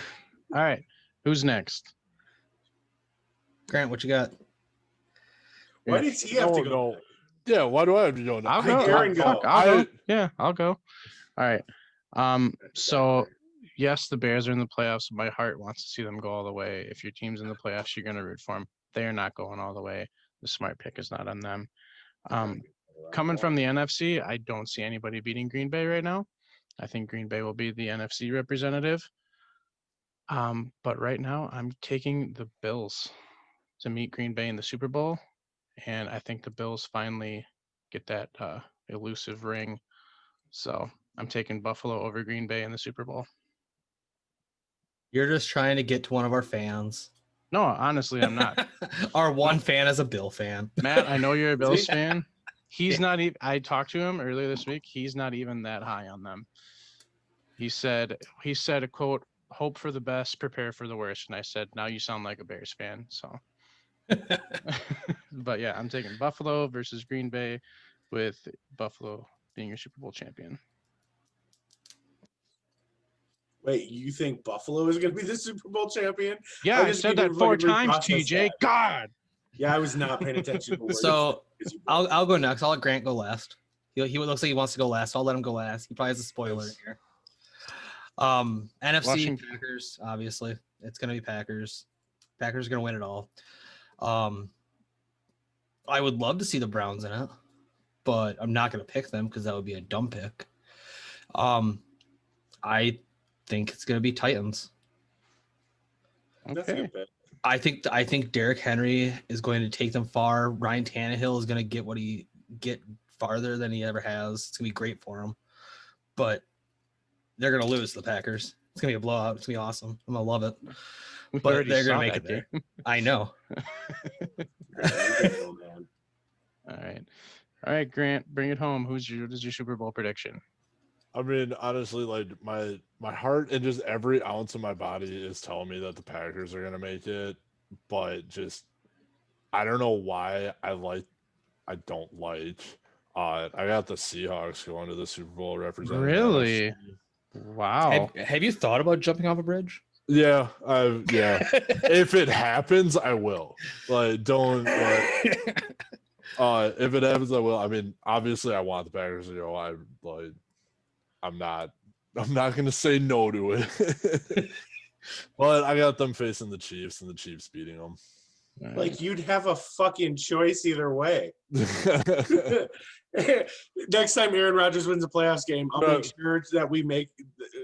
Speaker 1: right. Who's next?
Speaker 3: Grant, what you got?
Speaker 2: why does he have to go?
Speaker 4: No. Yeah, why do I have to go?
Speaker 1: I'll
Speaker 2: Hey,
Speaker 1: go.
Speaker 2: Aaron, go.
Speaker 1: I'll go. Yeah, I'll go. All right. So yes, the Bears are in the playoffs. My heart wants to see them go all the way. If your team's in the playoffs, you're gonna root for them. They're not going all the way. The smart pick is not on them. Coming from the NFC, I don't see anybody beating Green Bay right now. I think Green Bay will be the NFC representative. But right now, I'm taking the Bills to meet Green Bay in the Super Bowl, and I think the Bills finally get that elusive ring. So I'm taking Buffalo over Green Bay in the Super Bowl.
Speaker 3: You're just trying to get to one of our fans.
Speaker 1: No, honestly, I'm not.
Speaker 3: Our one fan is a Bill fan.
Speaker 1: Matt, I know you're a Bills
Speaker 2: he?
Speaker 1: fan. He's not even. I talked to him earlier this week. He's not even that high on them. He said a quote, "Hope for the best, prepare for the worst." And I said, "Now you sound like a Bears fan." So, but yeah, I'm taking Buffalo versus Green Bay, with Buffalo being your Super Bowl champion.
Speaker 2: Wait, you think Buffalo is going to be the Super Bowl champion?
Speaker 1: Yeah,
Speaker 2: I
Speaker 1: I
Speaker 2: just
Speaker 1: said
Speaker 2: need
Speaker 1: that
Speaker 2: to
Speaker 1: 4
Speaker 2: fucking
Speaker 1: times,
Speaker 2: reprocess
Speaker 1: TJ.
Speaker 2: that.
Speaker 1: God.
Speaker 2: Yeah, I was not paying attention to words.
Speaker 3: So I'll go next. I'll let Grant go last. He looks like he wants to go last. I'll let him go last. He probably has a spoiler here. NFC
Speaker 1: Washington.
Speaker 3: Packers, obviously. It's gonna be Packers. Packers are gonna win it all. I would love to see the Browns in it, but I'm not gonna pick them because that would be a dumb pick. I think it's gonna be Titans.
Speaker 2: That's a
Speaker 1: Okay.
Speaker 2: good pick.
Speaker 3: I think Derrick Henry is going to take them far. Ryan Tannehill is going to get farther than he ever has. It's gonna be great for him, but they're gonna lose to the Packers. It's gonna be a blowout. It's gonna be awesome. I'm gonna love it.
Speaker 1: We
Speaker 3: But
Speaker 1: already
Speaker 3: they're
Speaker 1: saw
Speaker 3: gonna make
Speaker 1: that
Speaker 3: it there.
Speaker 1: game.
Speaker 3: I know.
Speaker 2: Man.
Speaker 1: All right, Grant, bring it home. What is your Super Bowl prediction?
Speaker 4: I mean, honestly, like my heart and just every ounce of my body is telling me that the Packers are gonna make it, but just I don't know why I don't like. I got the Seahawks going to the Super Bowl representing. the
Speaker 1: Really?
Speaker 4: NFC.
Speaker 1: Wow.
Speaker 3: Have you thought about jumping off a bridge?
Speaker 4: Yeah, yeah. If it happens, I will. Like, don't. If it happens, I will. I mean, obviously, I want the Packers to go. I'm not gonna say no to it. But I got them facing the Chiefs and the Chiefs beating them.
Speaker 1: All right.
Speaker 2: Like you'd have a fucking choice either way. Next time Aaron Rodgers wins a playoffs game, I'll make sure that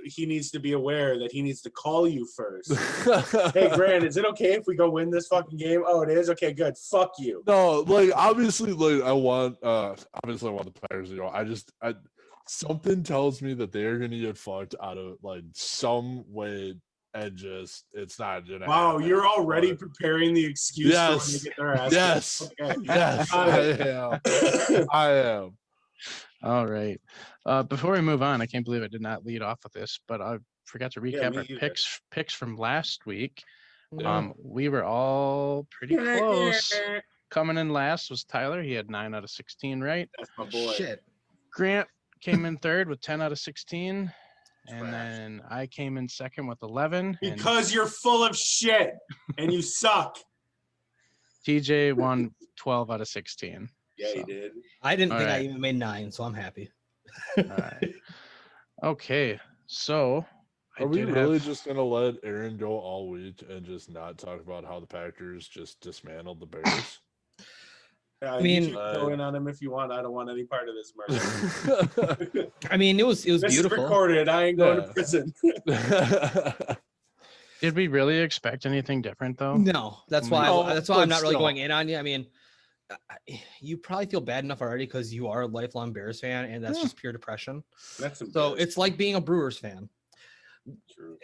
Speaker 2: he needs to be aware that he needs to call you first. Hey, Grant, is it okay if we go win this fucking game? Oh, it is? Okay, good. Fuck you.
Speaker 4: No, like obviously, like I want the Packers to go. Something tells me that they're gonna get fucked out of like some way, and just it's not gonna
Speaker 2: Wow,
Speaker 4: happen,
Speaker 2: you're already
Speaker 4: but-
Speaker 2: preparing the excuse for when they get their ass.
Speaker 4: Yes.
Speaker 2: Okay.
Speaker 4: Yes,
Speaker 2: Got
Speaker 4: I
Speaker 2: it.
Speaker 4: am. I am.
Speaker 1: All right. Before we move on, I can't believe I did not lead off with this, but I forgot to
Speaker 2: Yeah,
Speaker 1: recap
Speaker 2: me
Speaker 1: our
Speaker 2: either.
Speaker 1: picks from last week.
Speaker 4: Yeah.
Speaker 1: We were all pretty close. Coming in last was Tyler. He had 9 out of 16 right.
Speaker 2: That's my boy.
Speaker 3: Shit.
Speaker 1: Grant came in third with 10 out of 16. And
Speaker 2: Trash.
Speaker 1: then I came in second with 11. And
Speaker 2: Because you're full of shit and you suck.
Speaker 1: TJ won 12 out of 16.
Speaker 2: Yeah,
Speaker 1: So,
Speaker 2: you did.
Speaker 3: I didn't
Speaker 1: All
Speaker 3: think I
Speaker 1: right.
Speaker 3: even made 9, so I'm happy.
Speaker 1: all right. Okay. So I
Speaker 4: Are we
Speaker 1: did
Speaker 4: really
Speaker 1: have-
Speaker 4: just gonna let Aaron go all week and just not talk about how the Packers just dismantled the Bears?
Speaker 2: I
Speaker 3: mean-
Speaker 2: you can go in on him if you want. I don't want any part of this murder.
Speaker 3: I mean, it was
Speaker 2: This is
Speaker 3: beautiful.
Speaker 2: recorded. I ain't going
Speaker 4: Yeah.
Speaker 2: to prison.
Speaker 1: Did we really expect anything different though?
Speaker 3: No, that's why.
Speaker 4: No,
Speaker 3: That's why I'm
Speaker 4: but
Speaker 3: not really
Speaker 4: still.
Speaker 3: going in on you. I mean, you probably feel bad enough already because you are a lifelong Bears fan, and that's
Speaker 1: Yeah.
Speaker 3: just pure depression.
Speaker 2: That's
Speaker 3: So
Speaker 2: embarrassing.
Speaker 3: it's like being a Brewers fan.
Speaker 2: True.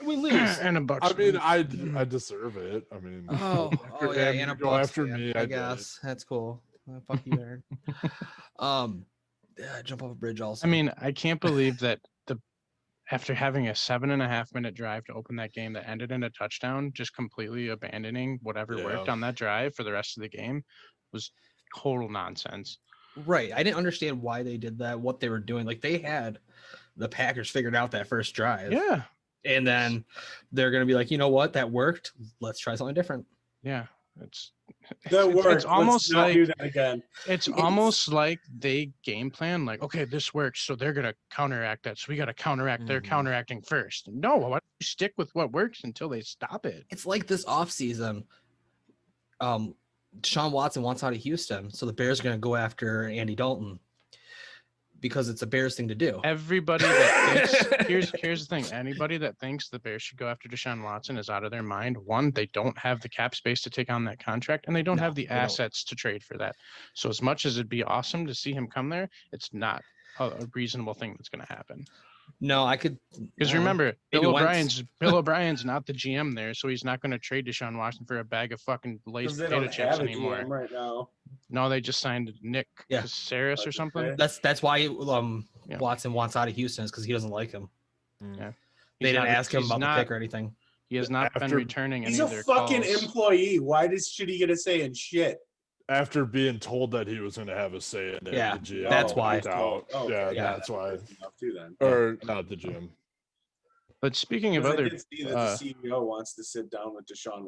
Speaker 3: We lose.
Speaker 1: And a Bucks.
Speaker 4: I mean,
Speaker 1: fan.
Speaker 4: I deserve it. I mean,
Speaker 3: Oh,
Speaker 4: after
Speaker 3: yeah,
Speaker 4: him,
Speaker 3: and a
Speaker 4: go
Speaker 3: Bucks
Speaker 4: after
Speaker 3: fan,
Speaker 4: me.
Speaker 3: I
Speaker 4: get it.
Speaker 3: guess that's cool. Fuck you, Aaron. Yeah, jump off a bridge. Also,
Speaker 1: I mean, I can't believe that after having a 7.5-minute drive to open that game that ended in a touchdown, just completely abandoning whatever worked
Speaker 4: Yeah.
Speaker 1: on that drive for the rest of the game was total nonsense.
Speaker 3: right? I didn't understand why they did that. What they were doing, like they had the Packers figured out that first drive.
Speaker 1: Yeah.
Speaker 3: And then they're going to be like, you know what? That worked. Let's try something different.
Speaker 1: Yeah. It's
Speaker 2: That worked.
Speaker 1: it's almost
Speaker 2: Let's not
Speaker 1: like
Speaker 2: do that again.
Speaker 1: it's almost like they game plan like, okay, this works, so they're gonna counteract that. So we gotta counteract their
Speaker 4: Mhm.
Speaker 1: counteracting first. No, why don't you stick with what works until they stop it?
Speaker 3: It's like this offseason. Deshaun Watson wants out of Houston. So the Bears are going to go after Andy Dalton because it's a Bears thing to do.
Speaker 1: Everybody that thinks here's the thing. Anybody that thinks the Bears should go after Deshaun Watson is out of their mind. One, they don't have the cap space to take on that contract, and they don't
Speaker 3: No,
Speaker 1: have the
Speaker 3: they don't.
Speaker 1: assets to trade for that. So as much as it'd be awesome to see him come there, it's not a reasonable thing that's going to happen.
Speaker 3: No, I could.
Speaker 1: Because
Speaker 3: uh,
Speaker 1: remember,
Speaker 3: maybe
Speaker 1: Bill
Speaker 3: Wentz.
Speaker 1: O'Brien's not the GM there, so he's not going to trade Deshaun Watson for a bag of fucking Lay's
Speaker 2: Because they
Speaker 1: potato
Speaker 2: don't
Speaker 1: chips
Speaker 2: have a
Speaker 1: anymore.
Speaker 2: GM right now.
Speaker 1: No, they just signed Nick
Speaker 3: Yeah.
Speaker 1: Caceres or
Speaker 2: Okay.
Speaker 1: something.
Speaker 3: That's why
Speaker 1: Yeah.
Speaker 3: Watson wants out of Houston is because he doesn't like him.
Speaker 1: Yeah.
Speaker 3: They
Speaker 1: He's
Speaker 3: didn't
Speaker 1: not-
Speaker 3: ask him
Speaker 1: he's
Speaker 3: about
Speaker 1: not-
Speaker 3: the pick or anything.
Speaker 1: He has not been
Speaker 4: After-
Speaker 1: returning any
Speaker 2: He's a
Speaker 1: of their
Speaker 2: fucking
Speaker 1: calls.
Speaker 2: employee. Why should he get a say in shit?
Speaker 4: After being told that he was going to have a say in it,
Speaker 3: Yeah,
Speaker 4: the GM
Speaker 3: that's
Speaker 4: walked
Speaker 3: why.
Speaker 4: Out.
Speaker 2: Oh,
Speaker 4: yeah,
Speaker 2: okay.
Speaker 4: that's why.
Speaker 2: Enough too then.
Speaker 4: Or not the GM.
Speaker 1: But speaking of
Speaker 2: Because I
Speaker 1: other,
Speaker 2: did see that
Speaker 1: uh,
Speaker 2: the CEO wants to sit down with Deshaun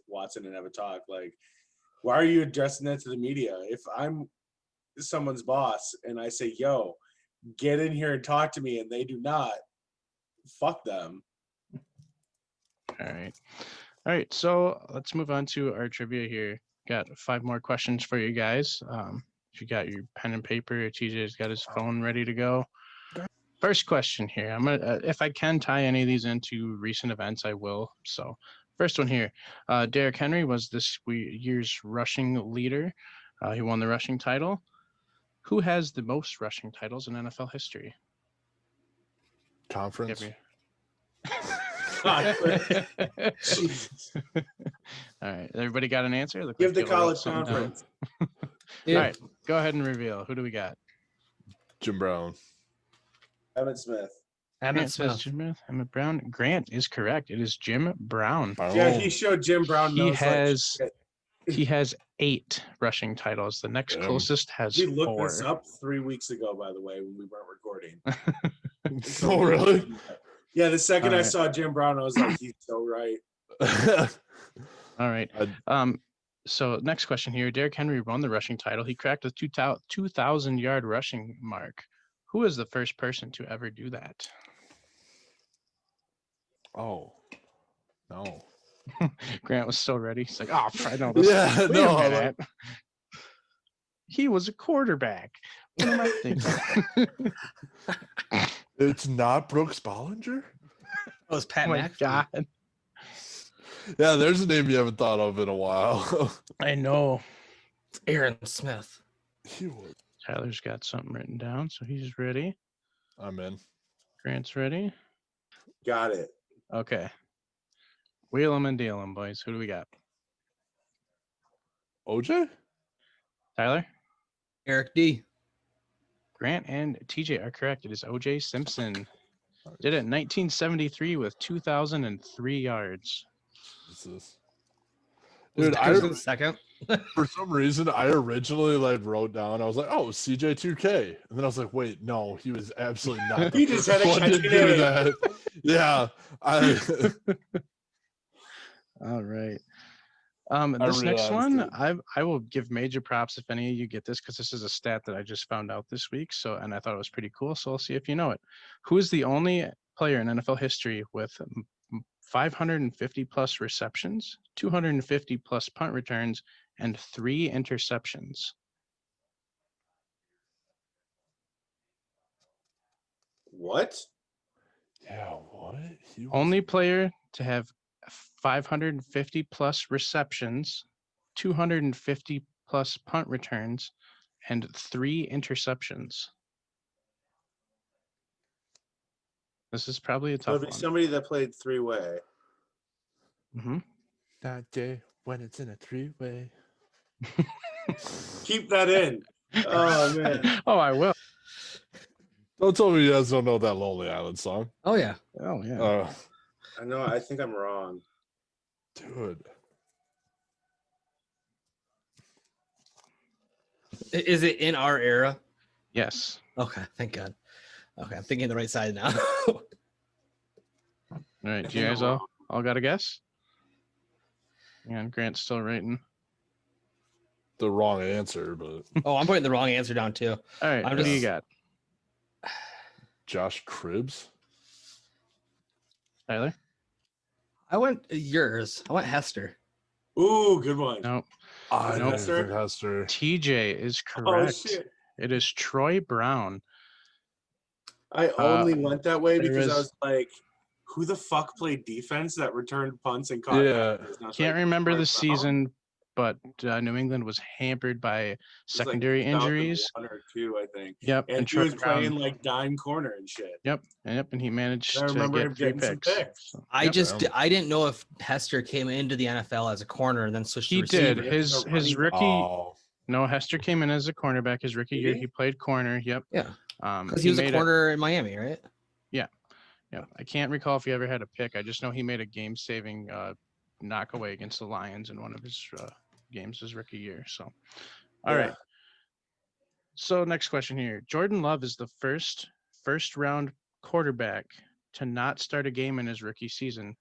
Speaker 2: Watson and have a talk. Like, why are you addressing that to the media? If I'm someone's boss and I say, "Yo, get in here and talk to me," and they do not, fuck them.
Speaker 1: all right. So let's move on to our trivia here. Got 5 more questions for you guys. If you got your pen and paper, TJ's got his phone ready to go. First question here. I'm gonna, if I can tie any of these into recent events, I will. So, first one here. Derrick Henry was this year's rushing leader. He won the rushing title. Who has the most rushing titles in NFL history?
Speaker 4: Conference.
Speaker 1: Give me-
Speaker 2: Jesus.
Speaker 1: All right, everybody got an answer? Look
Speaker 2: Give
Speaker 1: like
Speaker 2: the
Speaker 1: Gil wrote
Speaker 2: college
Speaker 1: something down.
Speaker 2: conference.
Speaker 3: Yeah.
Speaker 1: All right, go ahead and reveal. Who do we got?
Speaker 4: Jim Brown.
Speaker 2: Evan Smith.
Speaker 3: Emmett
Speaker 1: Grant says
Speaker 3: Smith.
Speaker 1: Jim Smith. Emmett Brown. Grant is correct. It is Jim Brown.
Speaker 2: Yeah,
Speaker 4: Boom.
Speaker 2: he showed Jim Brown
Speaker 1: He
Speaker 2: knows like
Speaker 1: has
Speaker 2: shit.
Speaker 1: he has 8 rushing titles. The next
Speaker 4: Damn.
Speaker 1: closest has
Speaker 2: We looked
Speaker 1: 4.
Speaker 2: this up 3 weeks ago, by the way, when we weren't recording.
Speaker 4: Oh, really?
Speaker 2: Yeah, the second I
Speaker 1: Alright.
Speaker 2: saw Jim Brown, I was like, he's so right.
Speaker 1: All right.
Speaker 4: I-
Speaker 1: So next question here. Derrick Henry won the rushing title. He cracked the 2,000-yard rushing mark. Who is the first person to ever do that?
Speaker 4: oh, no.
Speaker 1: Grant was so ready. He's like, oh, I know this.
Speaker 4: Yeah,
Speaker 1: Wait
Speaker 4: no.
Speaker 1: a
Speaker 4: I'm
Speaker 1: minute. He was a quarterback. What am I thinking?
Speaker 4: It's not Brooks Bollinger?
Speaker 3: That was
Speaker 1: Oh
Speaker 3: Pat
Speaker 1: my
Speaker 3: McAfee.
Speaker 1: God.
Speaker 4: Yeah, there's a name you haven't thought of in a while.
Speaker 1: I know.
Speaker 3: Aaron Smith.
Speaker 4: He was.
Speaker 1: Tyler's got something written down, so he's ready.
Speaker 4: I'm in.
Speaker 1: Grant's ready.
Speaker 2: Got it.
Speaker 1: Okay. Wheel 'em and deal 'em, boys. Who do we got?
Speaker 4: OJ?
Speaker 1: Tyler?
Speaker 3: Eric D.
Speaker 1: Grant and TJ are correct. It is OJ Simpson. Did it in 1973 with 2,003 yards.
Speaker 4: Jesus.
Speaker 3: Was
Speaker 4: Dude,
Speaker 3: Dexter the second.
Speaker 4: for some reason, I originally like wrote down, I was like, oh, CJ2K. And then I was like, wait, no, he was absolutely not. the
Speaker 2: He just had a
Speaker 4: first one to
Speaker 2: catch
Speaker 4: do
Speaker 2: name.
Speaker 4: that. Yeah.
Speaker 1: All right.
Speaker 4: I
Speaker 1: This next
Speaker 4: realized
Speaker 1: one,
Speaker 4: it.
Speaker 1: I will give major props if any of you get this because this is a stat that I just found out this week. So, and I thought it was pretty cool. So I'll see if you know it. Who is the only player in NFL history with 550 plus receptions, 250 plus punt returns, and 3 interceptions?
Speaker 2: What?
Speaker 4: Yeah, what? He was,
Speaker 1: Only player to have 550 plus receptions, 250 plus punt returns, and 3 interceptions. This is probably a
Speaker 2: So
Speaker 1: tough
Speaker 2: it'd be
Speaker 1: one.
Speaker 2: somebody that played 3-way.
Speaker 1: Mhm.
Speaker 4: that day when it's in a 3-way.
Speaker 2: Keep that in. Oh man.
Speaker 1: Oh, I will.
Speaker 4: Don't tell me you guys don't know that Lonely Island song.
Speaker 3: Oh yeah.
Speaker 1: Oh, yeah.
Speaker 2: I know. I think I'm wrong.
Speaker 4: Dude.
Speaker 3: Is it in our era?
Speaker 1: Yes.
Speaker 3: Okay, thank God. Okay, I'm thinking the right side now.
Speaker 1: All right. Do you guys all got a guess? And Grant's still writing.
Speaker 4: The wrong answer, but
Speaker 3: Oh, I'm putting the wrong answer down too.
Speaker 1: All right.
Speaker 3: I'm
Speaker 1: What do you
Speaker 3: just-
Speaker 1: got,
Speaker 4: Josh Cribbs?
Speaker 1: Tyler?
Speaker 3: I went yours. I went Hester.
Speaker 2: Ooh, good one.
Speaker 1: No.
Speaker 4: I
Speaker 1: Nope.
Speaker 4: don't
Speaker 2: Hester?
Speaker 4: think Hester.
Speaker 1: TJ is
Speaker 2: Oh
Speaker 1: correct.
Speaker 2: shit.
Speaker 1: It is Troy Brown.
Speaker 2: I only went that way
Speaker 1: there
Speaker 2: because I
Speaker 1: was-
Speaker 2: was like, who the fuck played defense that returned punts and caught
Speaker 4: Yeah.
Speaker 2: passes? And I was
Speaker 1: Can't
Speaker 2: like,
Speaker 1: remember
Speaker 2: Troy
Speaker 1: the
Speaker 2: Brown?
Speaker 1: season, but New England was hampered by
Speaker 2: It was like
Speaker 1: secondary injuries.
Speaker 2: 2001 or 2, I think.
Speaker 1: Yep.
Speaker 2: And he
Speaker 1: Troy
Speaker 2: was playing
Speaker 1: Brown-
Speaker 2: like dime corner and shit.
Speaker 1: Yep, and he managed
Speaker 2: I
Speaker 1: to
Speaker 2: remember him
Speaker 1: get 3
Speaker 2: getting some
Speaker 1: picks.
Speaker 2: picks.
Speaker 1: So,
Speaker 3: I
Speaker 1: yep.
Speaker 3: just
Speaker 4: Damn.
Speaker 3: I didn't know if Hester came into the NFL as a corner and then switched
Speaker 1: He
Speaker 3: to receiver.
Speaker 1: did.
Speaker 2: receiver.
Speaker 1: His
Speaker 2: He's a
Speaker 1: his
Speaker 2: running
Speaker 1: rookie.
Speaker 4: Oh,
Speaker 1: No, Hester came in as a cornerback. His rookie
Speaker 2: Did
Speaker 1: year,
Speaker 2: he?
Speaker 1: he played corner. Yep.
Speaker 3: Yeah, because
Speaker 1: He
Speaker 3: he was a
Speaker 1: made
Speaker 3: corner in Miami, right?
Speaker 1: Yeah, I can't recall if he ever had a pick. I just know he made a game-saving knockaway against the Lions in one of his games his rookie year. So, all right.
Speaker 2: Yeah.
Speaker 1: So next question here: Jordan Love is the first-round quarterback to not start a game in his rookie season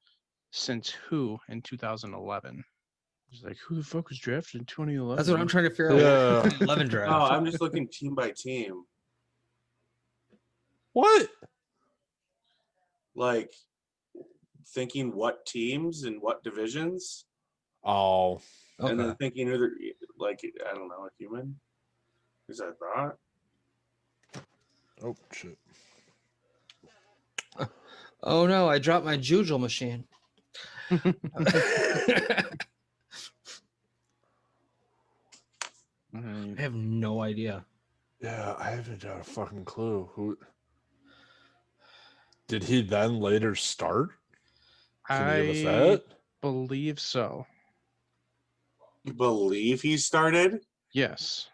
Speaker 1: since who in 2011? He's like, who the fuck was drafted in 2011?
Speaker 3: That's what I'm trying to figure out.
Speaker 4: Yeah.
Speaker 3: 11 draft.
Speaker 2: Oh, I'm just looking team by team.
Speaker 4: what?
Speaker 2: Like thinking what teams and what divisions,
Speaker 4: Oh,
Speaker 2: and
Speaker 3: Okay.
Speaker 2: then thinking who they're like, I don't know, a human. Is that thought?
Speaker 4: oh shit.
Speaker 3: Oh no, I dropped my Jujel machine. I have no idea.
Speaker 4: Yeah, I haven't got a fucking clue. Who did he then later start? Can you give us
Speaker 1: I
Speaker 4: that?
Speaker 1: believe so.
Speaker 2: You believe he started?
Speaker 1: Yes.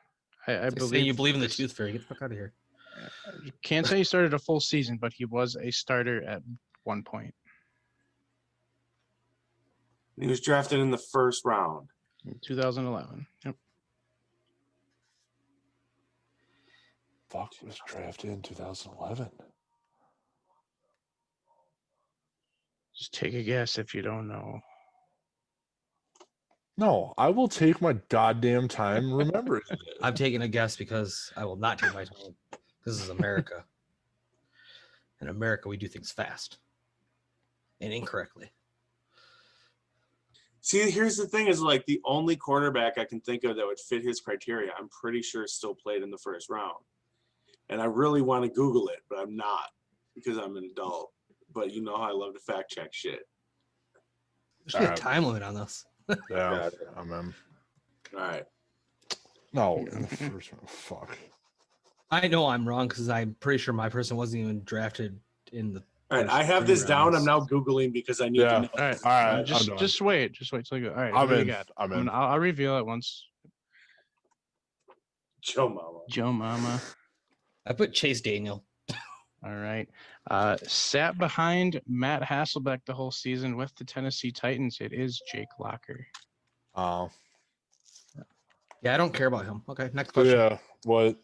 Speaker 1: I
Speaker 3: It's like saying
Speaker 1: believe
Speaker 3: you believe in the
Speaker 1: this-
Speaker 3: tooth fairy. Get the fuck out of here.
Speaker 1: You can't say he started a full season, but he was a starter at one point
Speaker 2: He was drafted in the first round.
Speaker 1: in 2011. Yep.
Speaker 4: Fuck was drafted in 2011.
Speaker 1: Just take a guess if you don't know.
Speaker 4: No, I will take my goddamn time remembering it.
Speaker 3: I'm taking a guess because I will not take my time. This is America. In America, we do things fast and incorrectly.
Speaker 2: See, here's the thing: is like the only quarterback I can think of that would fit his criteria. I'm pretty sure still played in the first round, and I really want to Google it, but I'm not because I'm an adult. But you know how I love to fact check shit.
Speaker 3: There's be a time limit on this.
Speaker 4: Yeah, I'm in.
Speaker 2: All right.
Speaker 4: No, in the first one. Fuck.
Speaker 3: I know I'm wrong because I'm pretty sure my person wasn't even drafted in the.
Speaker 2: All right,
Speaker 3: first
Speaker 2: I have
Speaker 3: 3
Speaker 2: this down. I'm
Speaker 3: rounds.
Speaker 2: now Googling because I need
Speaker 4: Yeah.
Speaker 2: to know.
Speaker 1: All right.
Speaker 4: All right, I'm
Speaker 1: Just
Speaker 4: done.
Speaker 1: wait. Just wait till you go. All right.
Speaker 4: I'm
Speaker 1: who do you
Speaker 4: in.
Speaker 1: got?
Speaker 4: I'm in.
Speaker 1: I'll reveal it once.
Speaker 2: Joe Mama.
Speaker 1: Joe Mama.
Speaker 3: I put Chase Daniel.
Speaker 1: All right. Sat behind Matt Hasselbeck the whole season with the Tennessee Titans. It is Jake Locker.
Speaker 4: Oh,
Speaker 3: Yeah, I don't care about him. Okay, next
Speaker 4: so
Speaker 3: question.
Speaker 4: yeah. What?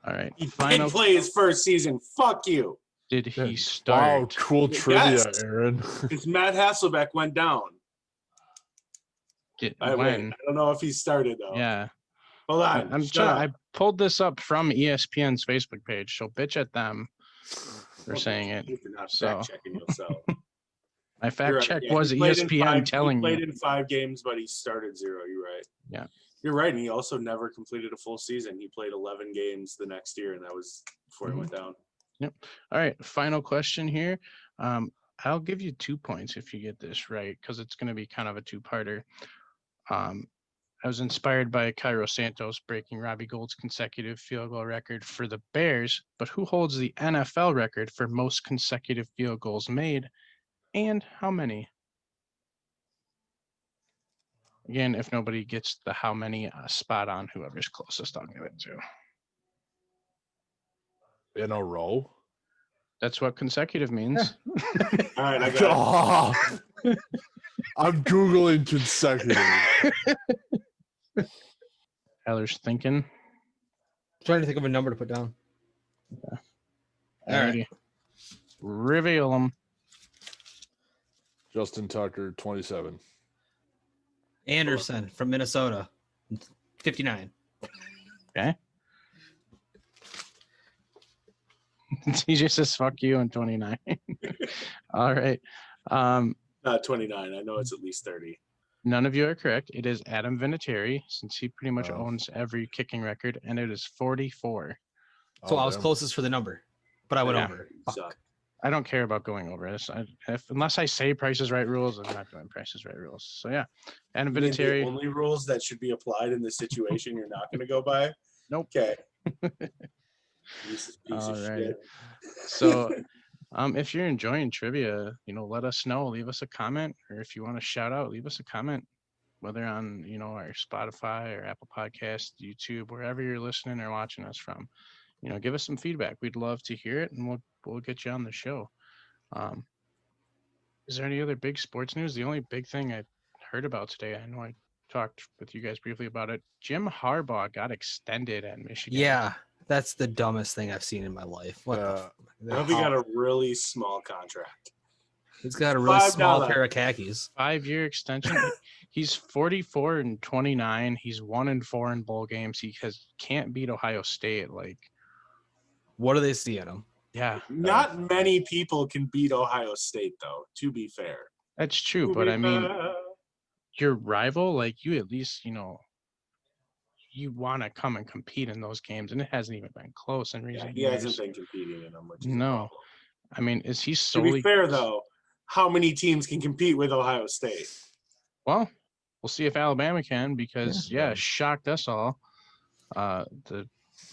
Speaker 1: All right.
Speaker 2: He
Speaker 1: Final.
Speaker 2: did play his first season. Fuck you.
Speaker 1: Did he
Speaker 4: Wow,
Speaker 1: start?
Speaker 4: cool
Speaker 2: Yes.
Speaker 4: trivia, Aaron.
Speaker 2: It's Matt Hasselbeck went down.
Speaker 1: Wait,
Speaker 2: I don't know if he started though.
Speaker 1: Yeah.
Speaker 2: Hold on.
Speaker 1: I'm
Speaker 2: Shut
Speaker 1: trying.
Speaker 2: up.
Speaker 1: I pulled this up from ESPN's Facebook page, so bitch at them for
Speaker 2: Fuck
Speaker 1: saying
Speaker 2: you
Speaker 1: it.
Speaker 2: for not
Speaker 1: So-
Speaker 2: fact checking yourself.
Speaker 1: My fact
Speaker 2: You're right,
Speaker 1: check
Speaker 2: yeah,
Speaker 1: was
Speaker 2: he played in
Speaker 1: ESPN
Speaker 2: five-
Speaker 1: telling
Speaker 2: he played
Speaker 1: you.
Speaker 2: in 5 games, but he started 0. You're right.
Speaker 1: Yeah.
Speaker 2: You're right. And he also never completed a full season. He played 11 games the next year, and that was before he went down.
Speaker 1: All right. Final question here. I'll give you 2 points if you get this right, because it's going to be kind of a two-parter. I was inspired by Cairo Santos breaking Robbie Gould's consecutive field goal record for the Bears, but who holds the NFL record for most consecutive field goals made, and how many? Again, if nobody gets the how many spot on, whoever's closest, I'll give it to.
Speaker 4: In a row.
Speaker 1: That's what consecutive means.
Speaker 2: All right, I got it.
Speaker 4: Oh, I'm googling consecutive.
Speaker 1: Tyler's thinking.
Speaker 3: Trying to think of a number to put down. All right.
Speaker 1: Alrighty. Reveal them.
Speaker 4: Justin Tucker, 27.
Speaker 3: Anderson from Minnesota, 59.
Speaker 1: Okay. TJ says fuck you and 29. All right.
Speaker 2: Not 29. I know it's at least 30.
Speaker 1: None of you are correct. It is Adam Vinatieri, since he pretty much
Speaker 4: Oh.
Speaker 1: owns every kicking record, and it is 44.
Speaker 3: So
Speaker 4: Oh,
Speaker 3: I was
Speaker 4: damn.
Speaker 3: closest for the number, but I went
Speaker 1: Yeah.
Speaker 3: over.
Speaker 2: You
Speaker 3: Fuck.
Speaker 2: suck.
Speaker 1: I don't care about going over this. Unless I say Price is Right rules, I'm not doing Price is Right rules. So yeah, Adam
Speaker 2: You mean the
Speaker 1: Vinatieri.
Speaker 2: only rules that should be applied in this situation you're not going to go by?
Speaker 1: Nope.
Speaker 2: Okay. Piece of
Speaker 1: All right.
Speaker 2: shit.
Speaker 1: So, if you're enjoying trivia, let us know. Leave us a comment, or if you want to shout out, leave us a comment, whether on our Spotify or Apple Podcast, YouTube, wherever you're listening or watching us from. Give us some feedback. We'd love to hear it, and we'll get you on the show. Is there any other big sports news? The only big thing I heard about today, I know I talked with you guys briefly about it. Jim Harbaugh got extended at Michigan.
Speaker 3: Yeah, that's the dumbest thing I've seen in my life. What the?
Speaker 2: I hope he got a really small contract.
Speaker 3: He's got a really small
Speaker 2: $5.
Speaker 3: pair of khakis.
Speaker 1: 5-year extension. He's 44 and 29. He's 1-4 in bowl games. He can't beat Ohio State.
Speaker 3: What do they see in him?
Speaker 1: Yeah,
Speaker 2: Not many people can beat Ohio State, though, to be fair.
Speaker 1: that's true.
Speaker 2: To
Speaker 1: But
Speaker 2: be
Speaker 1: I mean,
Speaker 2: fair.
Speaker 1: your rival, you at least, you want to come and compete in those games, and it hasn't even been close in
Speaker 2: Yeah,
Speaker 1: recent
Speaker 2: he
Speaker 1: years.
Speaker 2: hasn't been competing in them, which is a
Speaker 1: No.
Speaker 2: problem.
Speaker 1: I mean, is he
Speaker 2: To be
Speaker 1: solely?
Speaker 2: fair, though, how many teams can compete with Ohio State?
Speaker 1: Well, we'll see if Alabama can, because
Speaker 4: Yeah.
Speaker 1: shocked us all. The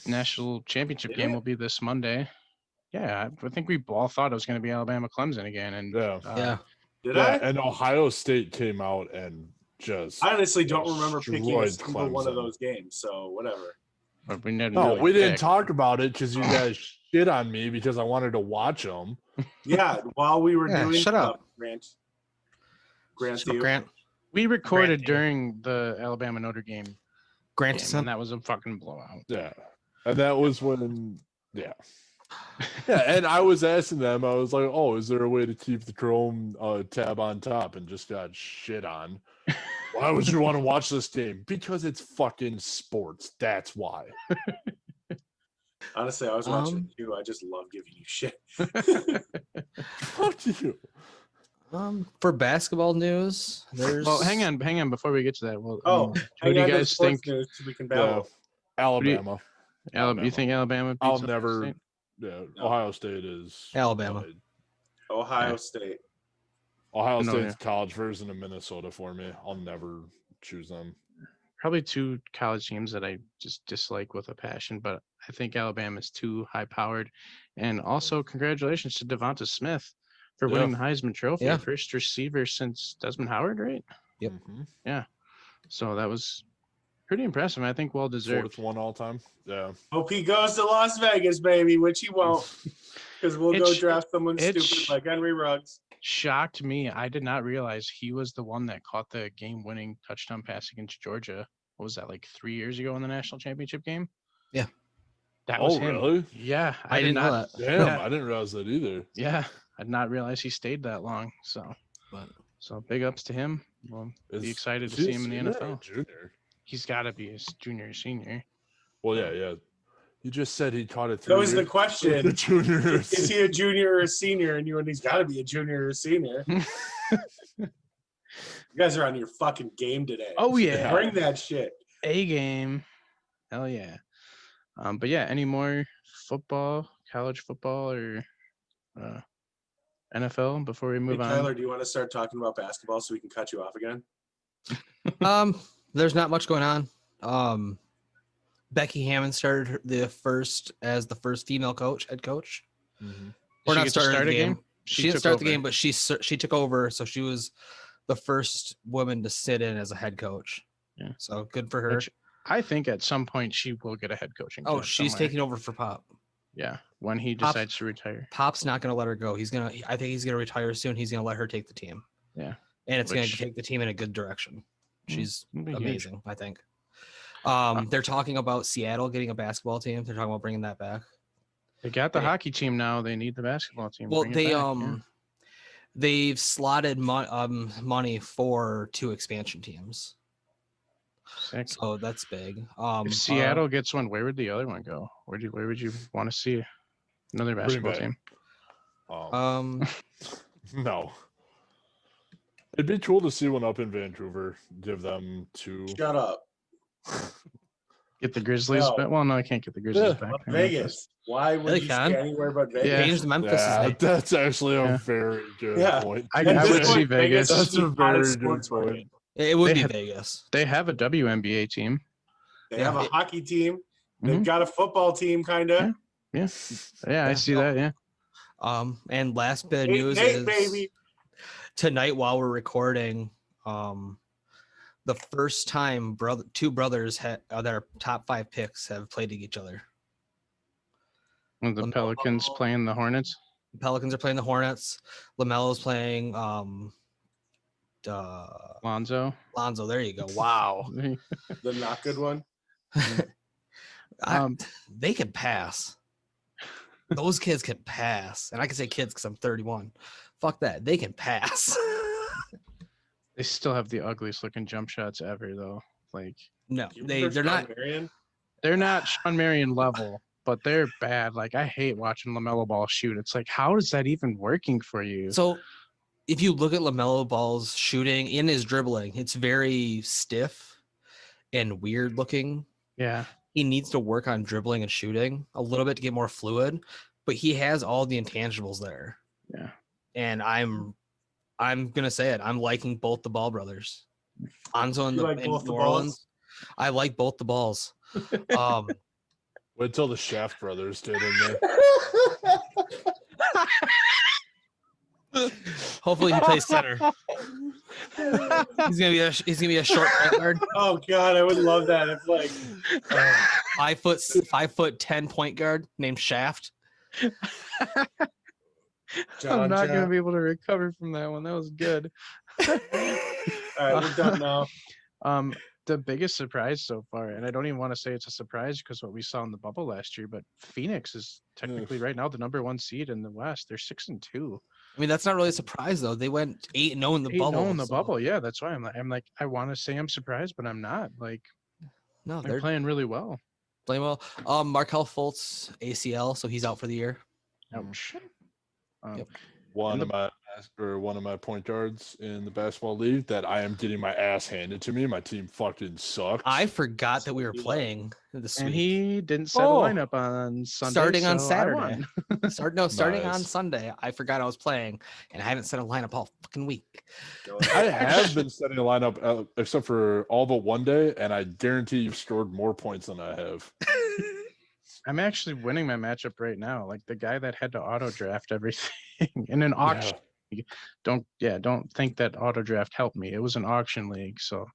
Speaker 1: national championship
Speaker 2: Did
Speaker 1: game
Speaker 2: it?
Speaker 1: will be this Monday. Yeah, I think we all thought it was going to be Alabama Clemson again, and
Speaker 3: Yeah.
Speaker 2: Did
Speaker 4: Yeah,
Speaker 2: I?
Speaker 4: and Ohio State came out and just
Speaker 2: I honestly don't remember picking a
Speaker 4: destroyed
Speaker 2: single one of
Speaker 4: Clemson.
Speaker 2: those games, so whatever.
Speaker 1: but we didn't.
Speaker 4: No,
Speaker 1: really
Speaker 4: we didn't
Speaker 1: pick.
Speaker 4: talk about it because you guys shit on me because I wanted to watch them.
Speaker 2: Yeah, while we were
Speaker 3: Yeah,
Speaker 2: doing
Speaker 3: shut up.
Speaker 2: Grant.
Speaker 3: Shut up,
Speaker 2: Theo.
Speaker 3: Grant.
Speaker 1: We recorded
Speaker 3: Grant.
Speaker 1: during the Alabama Notre Dame
Speaker 3: Grant
Speaker 1: game,
Speaker 3: son.
Speaker 1: and that was a fucking blowout.
Speaker 4: Yeah, and that was when, yeah, and I was asking them, I was like, "Oh, is there a way to keep the Chrome tab on top?" And just got shit on. Why would you want to watch this game? Because it's fucking sports. That's why.
Speaker 2: Honestly, I was watching it too. I just love giving you shit.
Speaker 4: Fuck you.
Speaker 3: For basketball news, there's
Speaker 1: Well, hang on before we get to that. Well,
Speaker 2: Oh,
Speaker 1: who
Speaker 2: hang
Speaker 1: do you
Speaker 2: on to
Speaker 1: guys
Speaker 2: sports
Speaker 1: think?
Speaker 2: news so we can
Speaker 4: Yeah,
Speaker 2: battle.
Speaker 4: Alabama.
Speaker 1: You think Alabama?
Speaker 4: I'll
Speaker 1: beats Ohio
Speaker 4: never.
Speaker 1: State?
Speaker 4: Yeah,
Speaker 2: No.
Speaker 4: Ohio State is
Speaker 3: Alabama.
Speaker 2: Ohio
Speaker 1: Yeah.
Speaker 2: State.
Speaker 4: Ohio
Speaker 1: No,
Speaker 4: State's college version of Minnesota for me. I'll never choose them.
Speaker 1: Probably two college teams that I just dislike with a passion, but I think Alabama's too high powered. And also, congratulations to Devonta Smith for
Speaker 4: Yeah.
Speaker 1: winning the Heisman Trophy,
Speaker 3: Yeah.
Speaker 1: first receiver since Desmond Howard, right?
Speaker 3: Yep.
Speaker 4: Mhm.
Speaker 1: So that was pretty impressive. I think well deserved.
Speaker 4: Fourth one all time. Yeah.
Speaker 2: Hope he goes to Las Vegas, baby, which he won't, because we'll go
Speaker 1: It's-
Speaker 2: draft someone
Speaker 1: it's-
Speaker 2: stupid like Henry Ruggs.
Speaker 1: Shocked me. I did not realize he was the one that caught the game-winning touchdown pass against Georgia. What was that, like 3 years ago in the national championship game?
Speaker 3: Yeah.
Speaker 1: That was
Speaker 4: Oh,
Speaker 1: him.
Speaker 4: really?
Speaker 1: Yeah,
Speaker 3: I didn't know that.
Speaker 4: Damn,
Speaker 1: Yeah.
Speaker 4: I didn't realize that either.
Speaker 1: Yeah, I did not realize he stayed that long.
Speaker 3: But
Speaker 1: So big ups to him. Well,
Speaker 4: Is-
Speaker 1: be excited
Speaker 4: is
Speaker 1: to
Speaker 4: he
Speaker 1: see
Speaker 4: a
Speaker 1: him in the
Speaker 4: senior or a
Speaker 1: NFL.
Speaker 4: Junior.
Speaker 1: He's got to be a junior or senior.
Speaker 4: Well, yeah. You just said he caught it.
Speaker 2: That was the question.
Speaker 4: The junior.
Speaker 2: Is he a junior or a senior? And he's got to be a junior or a senior. You guys are on your fucking game today.
Speaker 1: Oh yeah,
Speaker 2: Bring that shit.
Speaker 1: A game. Hell yeah. But yeah, any more football, college football, or NFL before we
Speaker 2: Hey,
Speaker 1: move on?
Speaker 2: Tyler, do you want to start talking about basketball so we can cut you off again?
Speaker 3: there's not much going on. Becky Hammond started the first female head coach.
Speaker 4: Mhm.
Speaker 3: Or
Speaker 1: She
Speaker 3: not
Speaker 1: get to
Speaker 3: started
Speaker 1: start
Speaker 3: the
Speaker 1: a
Speaker 3: game.
Speaker 1: game?
Speaker 3: She didn't
Speaker 1: took
Speaker 3: start the
Speaker 1: over.
Speaker 3: game, but she took over, so she was the first woman to sit in as a head coach.
Speaker 1: Yeah.
Speaker 3: So good for her.
Speaker 1: Which I think at some point she will get a head coaching.
Speaker 3: Oh,
Speaker 1: job
Speaker 3: she's
Speaker 1: somewhere.
Speaker 3: taking over for Pop.
Speaker 1: Yeah, when he
Speaker 3: Pop-
Speaker 1: decides to retire.
Speaker 3: Pop's not going to let her go. I think he's going to retire soon. He's going to let her take the team.
Speaker 1: Yeah.
Speaker 3: And it's going to
Speaker 1: Which-
Speaker 3: take the team in a good direction.
Speaker 1: Mm,
Speaker 3: She's
Speaker 1: it'll be huge.
Speaker 3: amazing, I think. They're talking about Seattle getting a basketball team. They're talking about bringing that back.
Speaker 1: They got the
Speaker 3: They-
Speaker 1: hockey team now. They need the basketball team.
Speaker 3: Well,
Speaker 1: Bring it
Speaker 3: they
Speaker 1: back, yeah.
Speaker 3: they've slotted money for 2 expansion teams.
Speaker 1: Sick.
Speaker 3: So that's big.
Speaker 1: If Seattle gets one, where would the other one go? Where would you want to see another basketball
Speaker 4: Bay.
Speaker 1: team?
Speaker 4: No. It'd be cool to see one up in Vancouver. Give them 2.
Speaker 2: Shut up.
Speaker 1: Get the Grizzlies
Speaker 2: No.
Speaker 1: back. Well, no, I can't get the Grizzlies
Speaker 4: Yeah.
Speaker 1: back.
Speaker 2: But
Speaker 1: They're in Memphis.
Speaker 2: Vegas. Why would
Speaker 3: They
Speaker 2: you
Speaker 3: can.
Speaker 2: stay anywhere but Vegas?
Speaker 1: Yeah.
Speaker 3: Change Memphis.
Speaker 4: Yeah,
Speaker 3: is
Speaker 4: that's actually a
Speaker 1: Yeah.
Speaker 4: very good
Speaker 2: Yeah.
Speaker 4: point.
Speaker 1: I
Speaker 2: At
Speaker 1: would
Speaker 2: this
Speaker 1: see
Speaker 2: point,
Speaker 1: Vegas.
Speaker 2: is
Speaker 4: That's a
Speaker 2: the hottest
Speaker 4: very good
Speaker 2: sports
Speaker 4: point.
Speaker 2: market.
Speaker 3: It would
Speaker 1: They
Speaker 3: be
Speaker 1: have-
Speaker 3: Vegas.
Speaker 1: They have a WNBA team.
Speaker 2: They
Speaker 3: Yeah.
Speaker 2: have a hockey team. They've
Speaker 1: Mhm.
Speaker 2: got a football team, kind of.
Speaker 1: Yeah. Yeah, I see that. Yeah.
Speaker 3: And last bit of news is
Speaker 2: baby.
Speaker 3: tonight while we're recording, the first time two brothers that are top 5 picks have played each other.
Speaker 1: With the
Speaker 3: LaMelo
Speaker 1: Pelicans
Speaker 3: Ball.
Speaker 1: playing the Hornets.
Speaker 3: The Pelicans are playing the Hornets. LaMelo's playing
Speaker 1: Lonzo.
Speaker 3: Lonzo. There you go. Wow.
Speaker 2: The not good one.
Speaker 1: Um,
Speaker 3: They can pass. Those kids can pass. And I can say kids because I'm 31. Fuck that. They can pass.
Speaker 1: They still have the ugliest looking jump shots ever, though. Like
Speaker 3: No,
Speaker 2: Do you remember
Speaker 3: they're
Speaker 2: Sean
Speaker 3: not.
Speaker 2: Marion?
Speaker 1: they're not Sean Marion level, but they're bad. Like I hate watching LaMelo Ball shoot. It's like, how is that even working for you?
Speaker 3: So if you look at LaMelo Ball's shooting in his dribbling, it's very stiff and weird looking.
Speaker 1: Yeah.
Speaker 3: He needs to work on dribbling and shooting a little bit to get more fluid, but he has all the intangibles there.
Speaker 1: Yeah.
Speaker 3: And I'm gonna say it. I'm liking both the Ball brothers. Lonzo in,
Speaker 5: You like
Speaker 3: in
Speaker 5: both
Speaker 3: New
Speaker 5: the
Speaker 3: Orleans. I like both the balls.
Speaker 4: Wait till the Shaft brothers get in there.
Speaker 3: Hopefully he plays center. He's gonna be a short point guard.
Speaker 5: Oh God, I would love that if like
Speaker 3: 5'10" point guard named Shaft.
Speaker 1: I'm not going to
Speaker 5: John.
Speaker 1: be able to recover from that one. That was good.
Speaker 5: All right, we're done now.
Speaker 1: The biggest surprise so far, and I don't even want to say it's a surprise because what we saw in the bubble last year, but Phoenix is technically right now the #1 seed in the West. They're 6-2.
Speaker 3: I mean, that's not really a surprise though. They went 8-0 in the
Speaker 1: 8-0
Speaker 3: bubble.
Speaker 1: in the
Speaker 3: so-
Speaker 1: bubble. Yeah, that's why I'm like I want to say I'm surprised, but I'm not. Like
Speaker 3: No,
Speaker 1: they're
Speaker 3: they're
Speaker 1: playing really well.
Speaker 3: playing well. Markel Fultz ACL, so he's out for the year.
Speaker 1: Ouch.
Speaker 3: Yep.
Speaker 4: One
Speaker 1: And
Speaker 4: of my point guards in the basketball league that I am getting my ass handed to me. My team fucking sucks.
Speaker 3: I forgot that we were
Speaker 5: You know.
Speaker 3: playing this
Speaker 1: And
Speaker 3: week.
Speaker 1: he didn't set
Speaker 4: Oh.
Speaker 1: a lineup on Sunday.
Speaker 3: Starting on
Speaker 1: so I
Speaker 3: Saturday.
Speaker 1: won.
Speaker 3: Starting on
Speaker 4: Nice.
Speaker 3: Sunday. I forgot I was playing, and I haven't set a lineup all fucking week.
Speaker 4: I have been setting a lineup except for all but one day, and I guarantee you've scored more points than I have.
Speaker 1: I'm actually winning my matchup right now. Like the guy that had to auto draft everything in an auction. league. Don't think that auto draft helped me. It was an auction league, so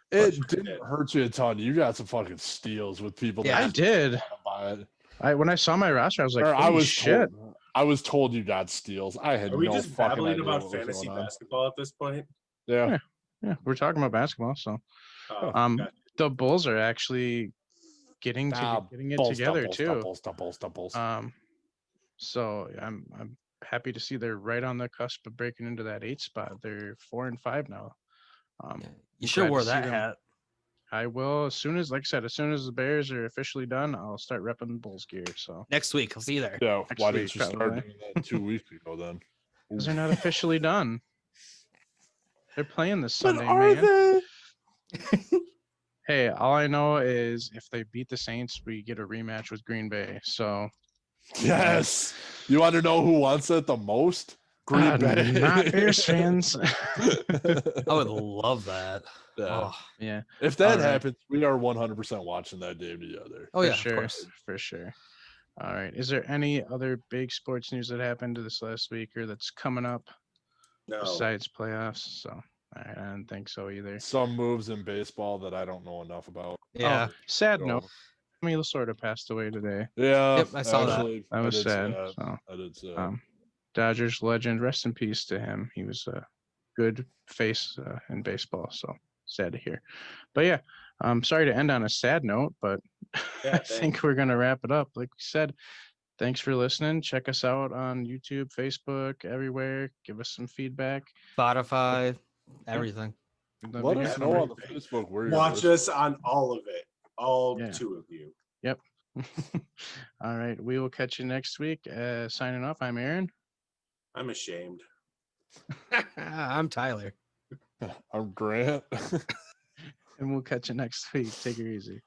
Speaker 4: It didn't hurt you a ton. You got some fucking steals with people.
Speaker 3: Yeah.
Speaker 1: I
Speaker 4: that
Speaker 1: did.
Speaker 4: buy it.
Speaker 1: When I saw my roster, I was like,
Speaker 4: Or
Speaker 1: holy shit.
Speaker 4: I was told you got steals. I had
Speaker 5: Are we
Speaker 4: no
Speaker 5: just
Speaker 4: fucking
Speaker 5: babbling
Speaker 4: idea
Speaker 5: about
Speaker 4: what was
Speaker 5: fantasy
Speaker 4: going on.
Speaker 5: basketball at this point?
Speaker 4: Yeah.
Speaker 1: Yeah, we're talking about basketball, so
Speaker 5: Oh,
Speaker 1: Um, the Bulls are actually getting it
Speaker 4: Bulls,
Speaker 1: together
Speaker 4: doubles,
Speaker 1: too.
Speaker 4: doubles.
Speaker 1: So I'm happy to see they're right on the cusp of breaking into that 8 spot. They're 4-5 now.
Speaker 3: You should have
Speaker 1: glad
Speaker 3: wore
Speaker 1: to see
Speaker 3: that
Speaker 1: them.
Speaker 3: hat.
Speaker 1: I will as soon as, like I said, as soon as the Bears are officially done, I'll start repping Bulls gear. So
Speaker 3: Next week. I'll see you there.
Speaker 4: Yeah.
Speaker 1: Next
Speaker 4: Why
Speaker 1: week,
Speaker 4: didn't you start
Speaker 1: probably.
Speaker 4: doing that 2 weeks ago then?
Speaker 1: because they're not officially done. They're playing this
Speaker 4: But
Speaker 1: Sunday,
Speaker 4: are
Speaker 1: man.
Speaker 4: they?
Speaker 1: Hey, all I know is if they beat the Saints, we get a rematch with Green Bay. So
Speaker 4: Yes. You want to know who wants it the most? Green Bay.
Speaker 1: not Bears fans.
Speaker 3: I would love that.
Speaker 4: Yeah.
Speaker 3: Oh,
Speaker 1: Yeah.
Speaker 4: If that
Speaker 1: All right.
Speaker 4: happens, we are 100% watching that game together.
Speaker 3: oh
Speaker 1: For
Speaker 3: yeah,
Speaker 1: sure,
Speaker 3: of course.
Speaker 1: for sure. All right. Is there any other big sports news that happened this last week or that's coming up
Speaker 5: no.
Speaker 1: besides playoffs? So, all right, I don't think so either.
Speaker 4: Some moves in baseball that I don't know enough about.
Speaker 3: Yeah.
Speaker 1: Oh, sad
Speaker 4: So,
Speaker 1: note. Tommy Lasorda passed away today.
Speaker 4: Yeah.
Speaker 3: Yep, I saw that.
Speaker 4: actually,
Speaker 1: That was
Speaker 4: I did
Speaker 1: sad.
Speaker 4: see that.
Speaker 1: So,
Speaker 4: I did see that.
Speaker 1: Dodgers legend. Rest in peace to him. He was a good face in baseball. So sad to hear. But yeah, I'm sorry to end on a sad note, but
Speaker 5: Yeah,
Speaker 1: I think we're gonna wrap it up. Like we said, thanks for listening. Check us out on YouTube, Facebook, everywhere. Give us some feedback.
Speaker 3: Spotify, everything.
Speaker 1: We'd love
Speaker 4: Let
Speaker 1: to hear
Speaker 4: us
Speaker 1: from
Speaker 4: know
Speaker 1: you.
Speaker 4: on the Facebook where you're
Speaker 5: Watch
Speaker 4: listening.
Speaker 5: us on all of it. All
Speaker 1: Yeah.
Speaker 5: 2 of you.
Speaker 1: Yep. All right. We will catch you next week. Signing off. I'm Aaron.
Speaker 5: I'm ashamed.
Speaker 3: I'm Tyler.
Speaker 4: I'm Grant.
Speaker 1: And we'll catch you next week. Take it easy.